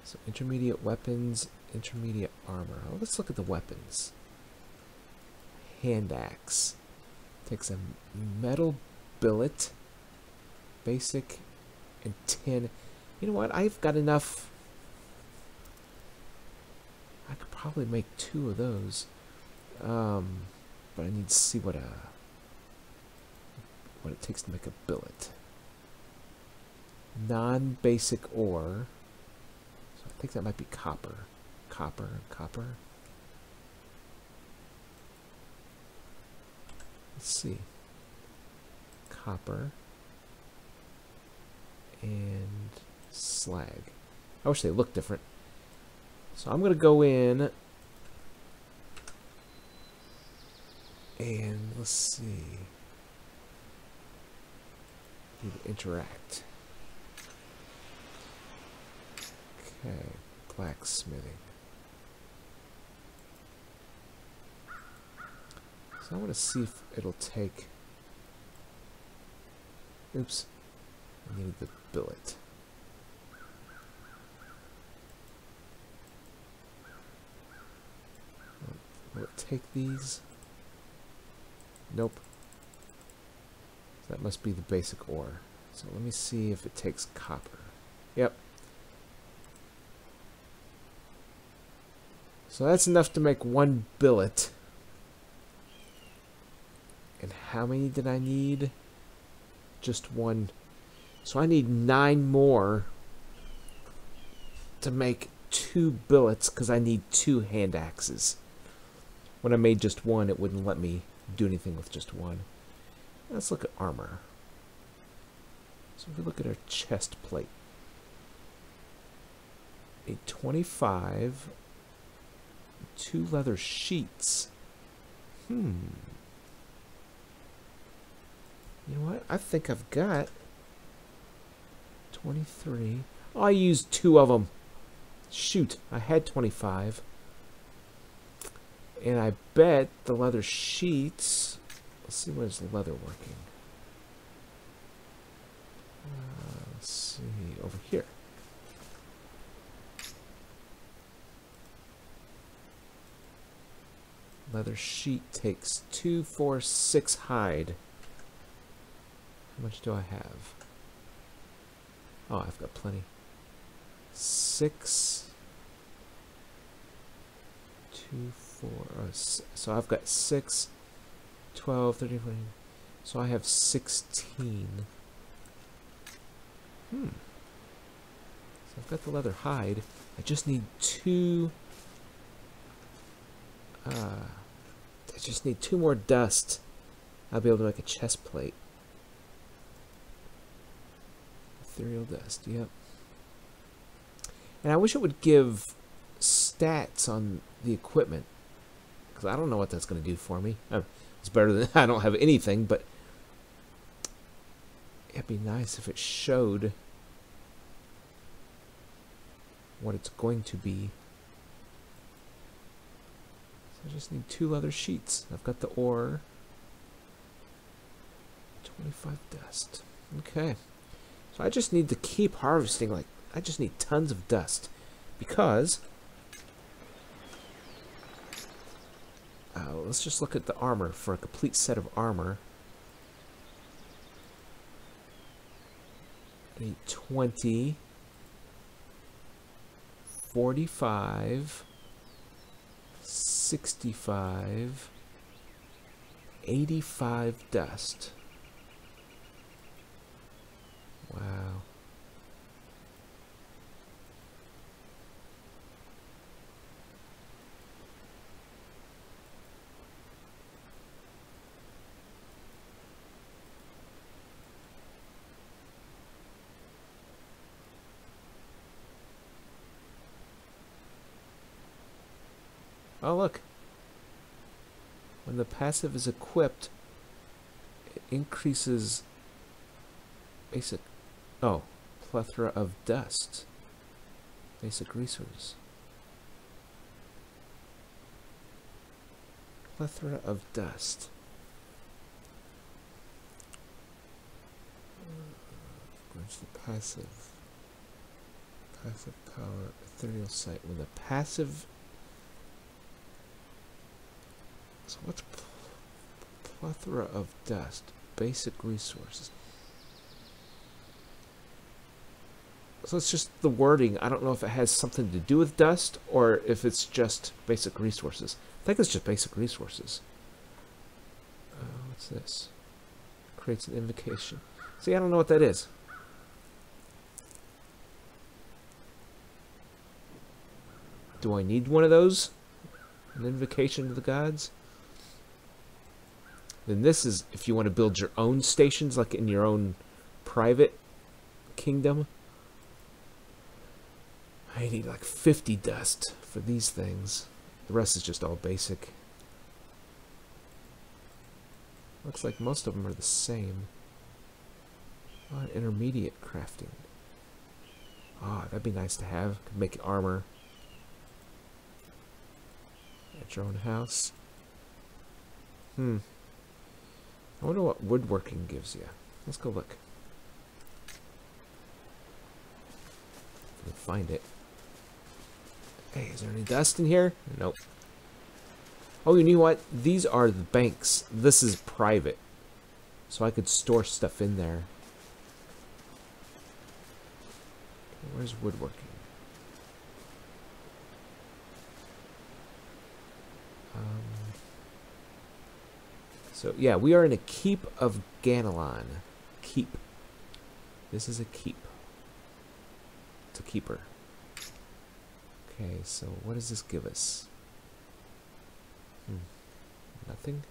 [SPEAKER 1] So intermediate weapons, intermediate armor. Oh, let's look at the weapons. Hand axe. Takes a metal billet, basic, and tin. You know what? I've got enough. I could probably make 2 of those. But I need to see what it takes to make a billet. Non-basic ore. So I think that might be copper. Copper. Let's see. Copper. And slag. I wish they looked different. So I'm going to go in and let's see. Need to interact. Okay, blacksmithing. So I want to see if it'll take... Oops. I needed the billet. Will it take these? Nope. So that must be the basic ore. So let me see if it takes copper. Yep. So that's enough to make 1 billet. And how many did I need? Just 1. So I need 9 more to make 2 billets because I need 2 hand axes. When I made just 1, it wouldn't let me do anything with just 1. Let's look at armor. So if we look at our chest plate. A 25, 2 leather sheets. You know what? I think I've got 23. Oh, I used 2 of them. Shoot, I had 25. And I bet the leather sheets... Let's see, where's the leather working? Let's see, over here. Leather sheet takes 2, 4, 6 hide. How much do I have? Oh, I've got plenty. 6, 2, 4. So I've got 6, 12, 13, 14. So I have 16. So I've got the leather hide. I just need 2. I just need 2 more dust. I'll be able to make a chest plate. Ethereal dust, yep. And I wish it would give stats on the equipment, because I don't know what that's going to do for me. It's better than I don't have anything, but it'd be nice if it showed what it's going to be. So I just need 2 leather sheets. I've got the ore. 25 dust. Okay. So I just need to keep harvesting, like, I just need tons of dust. Because... let's just look at the armor for a complete set of armor. I need 20, 45, 65, 85 dust. Wow. Oh, look. When the passive is equipped, it increases basic... Oh, plethora of dust. Basic resource. Plethora of dust. Where's the passive? Passive power, ethereal sight. When the passive... So what's plethora of dust? Basic resources. So it's just the wording. I don't know if it has something to do with dust or if it's just basic resources. I think it's just basic resources. What's this? Creates an invocation. See, I don't know what that is. Do I need one of those? An invocation to the gods? Then this is if you want to build your own stations, like in your own private kingdom. I need like 50 dust for these things. The rest is just all basic. Looks like most of them are the same. Oh, intermediate crafting. Ah, that'd be nice to have. Could make armor. At your own house. I wonder what woodworking gives you. Let's go look. If we can find it. Hey, is there any dust in here? Nope. Oh, you know what? These are the banks. This is private. So I could store stuff in there. Where's woodworking? So, yeah, we are in a Keep of Ganelon. Keep. This is a keep. It's a keeper. Okay, so what does this give us? Nothing?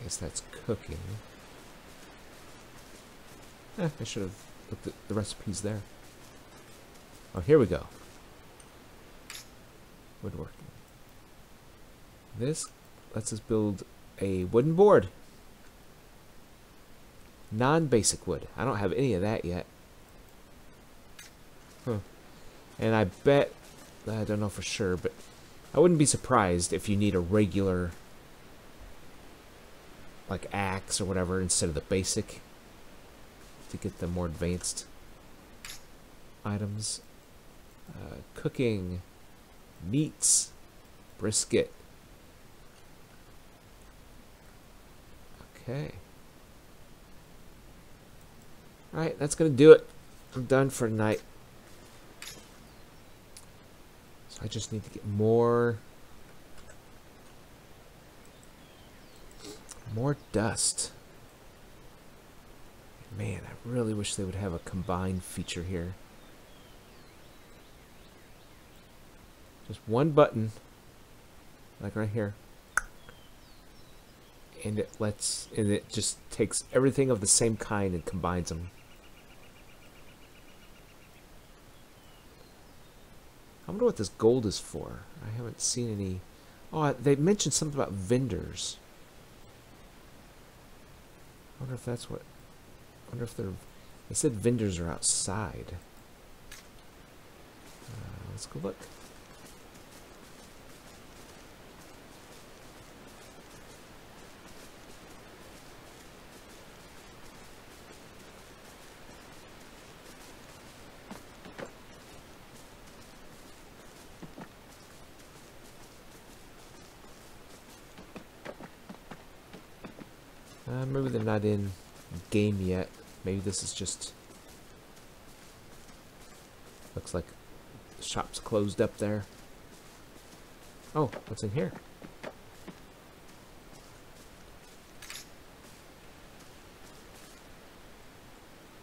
[SPEAKER 1] Guess that's cooking. I should have looked at the recipes there. Oh, here we go. Woodworking. This lets us build a wooden board. Non-basic wood. I don't have any of that yet. And I bet, I don't know for sure, but I wouldn't be surprised if you need a regular like axe or whatever instead of the basic to get the more advanced items. Cooking, meats, brisket. Okay. Alright, that's gonna do it. I'm done for tonight. So I just need to get more dust. Man, I really wish they would have a combined feature here. Just one button, like right here, and it just takes everything of the same kind and combines them. I wonder what this gold is for. I haven't seen any. Oh, they mentioned something about vendors. I wonder if that's what. I wonder if they're. They said vendors are outside. Let's go look. Maybe they're not in game yet. Maybe this is just... Looks like the shop's closed up there. Oh, what's in here?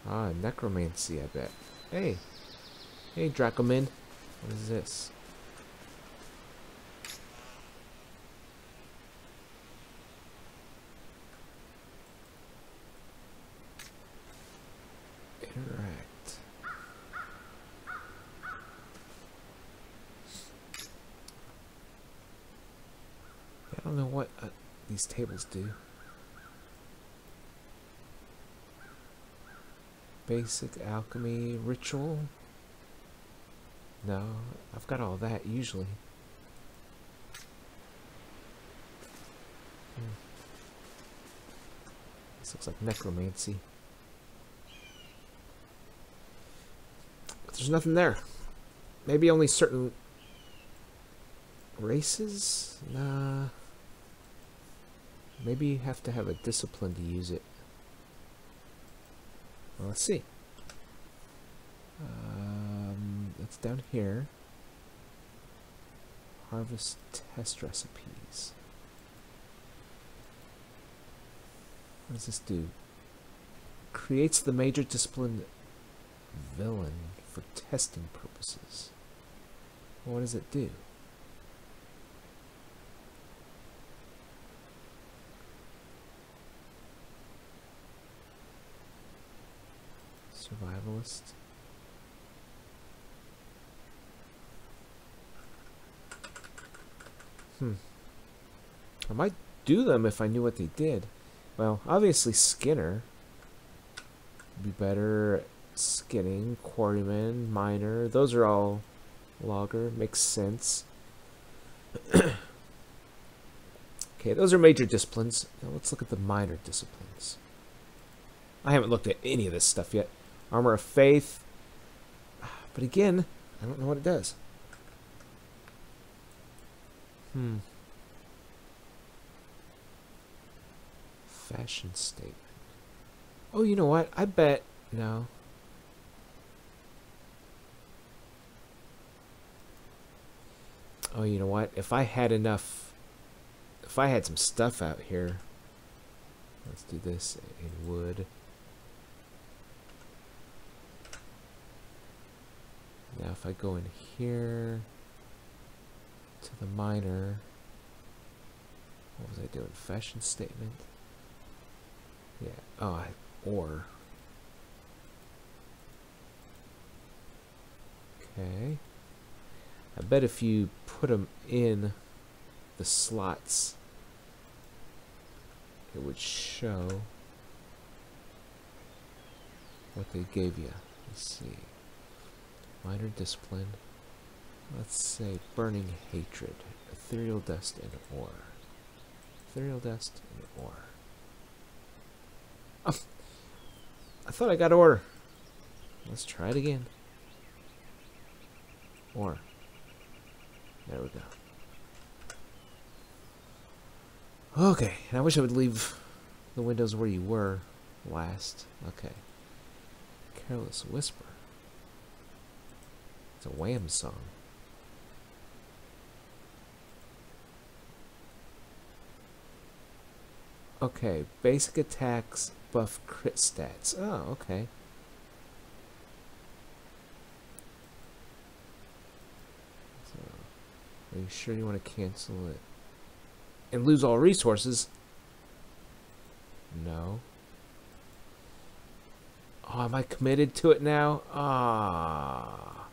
[SPEAKER 1] Ah, necromancy, I bet. Hey. Hey, Dracomin. What is this? don't know what these tables do. Basic alchemy ritual. No, I've got all that usually. This looks like necromancy. But there's nothing there. Maybe only certain races? Nah. Maybe you have to have a discipline to use it. Well, let's see. That's down here. Harvest test recipes. What does this do? Creates the major discipline villain for testing purposes. Well, what does it do? Survivalist. I might do them if I knew what they did. Well, obviously Skinner would be better at skinning. Quarryman, miner, those are all logger. Makes sense. Okay, those are major disciplines. Now let's look at the minor disciplines. I haven't looked at any of this stuff yet. Armor of Faith. But again, I don't know what it does. Fashion statement. Oh, you know what? I bet... No. Oh, you know what? If I had enough... If I had some stuff out here... Let's do this in wood. Now if I go in here... to the miner... What was I doing? Fashion statement? Yeah. Oh, ore. Okay. I bet if you put them in the slots, it would show what they gave you. Let's see. Minor discipline. Let's say burning hatred. Ethereal dust and ore. Ethereal dust and ore. Oh, I thought I got ore. Let's try it again. Ore. There we go. Okay, I wish I would leave the windows where you were last. Okay. Careless Whisper. It's a Wham song. Okay, basic attacks buff crit stats. Oh, okay. So, are you sure you want to cancel it? And lose all resources? No. Oh, am I committed to it now? Ah.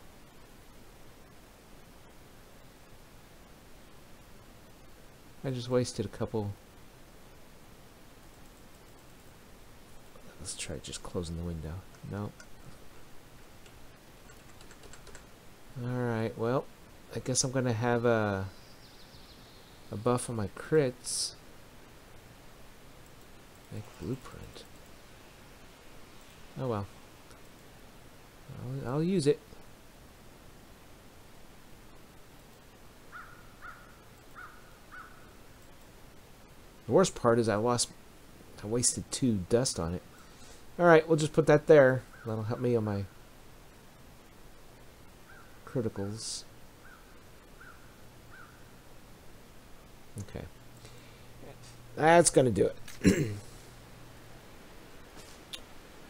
[SPEAKER 1] I just wasted a couple. Let's try just closing the window. Nope. Alright, well, I guess I'm gonna have a buff on my crits. Make blueprint. Oh well. I'll use it. The worst part is I wasted 2 dust on it. Alright, we'll just put that there. That'll help me on my criticals. Okay. That's gonna do it.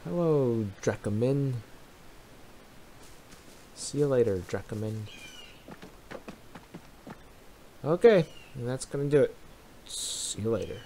[SPEAKER 1] Hello, Dracomin. See you later, Dracomin. Okay, and that's gonna do it. See you later.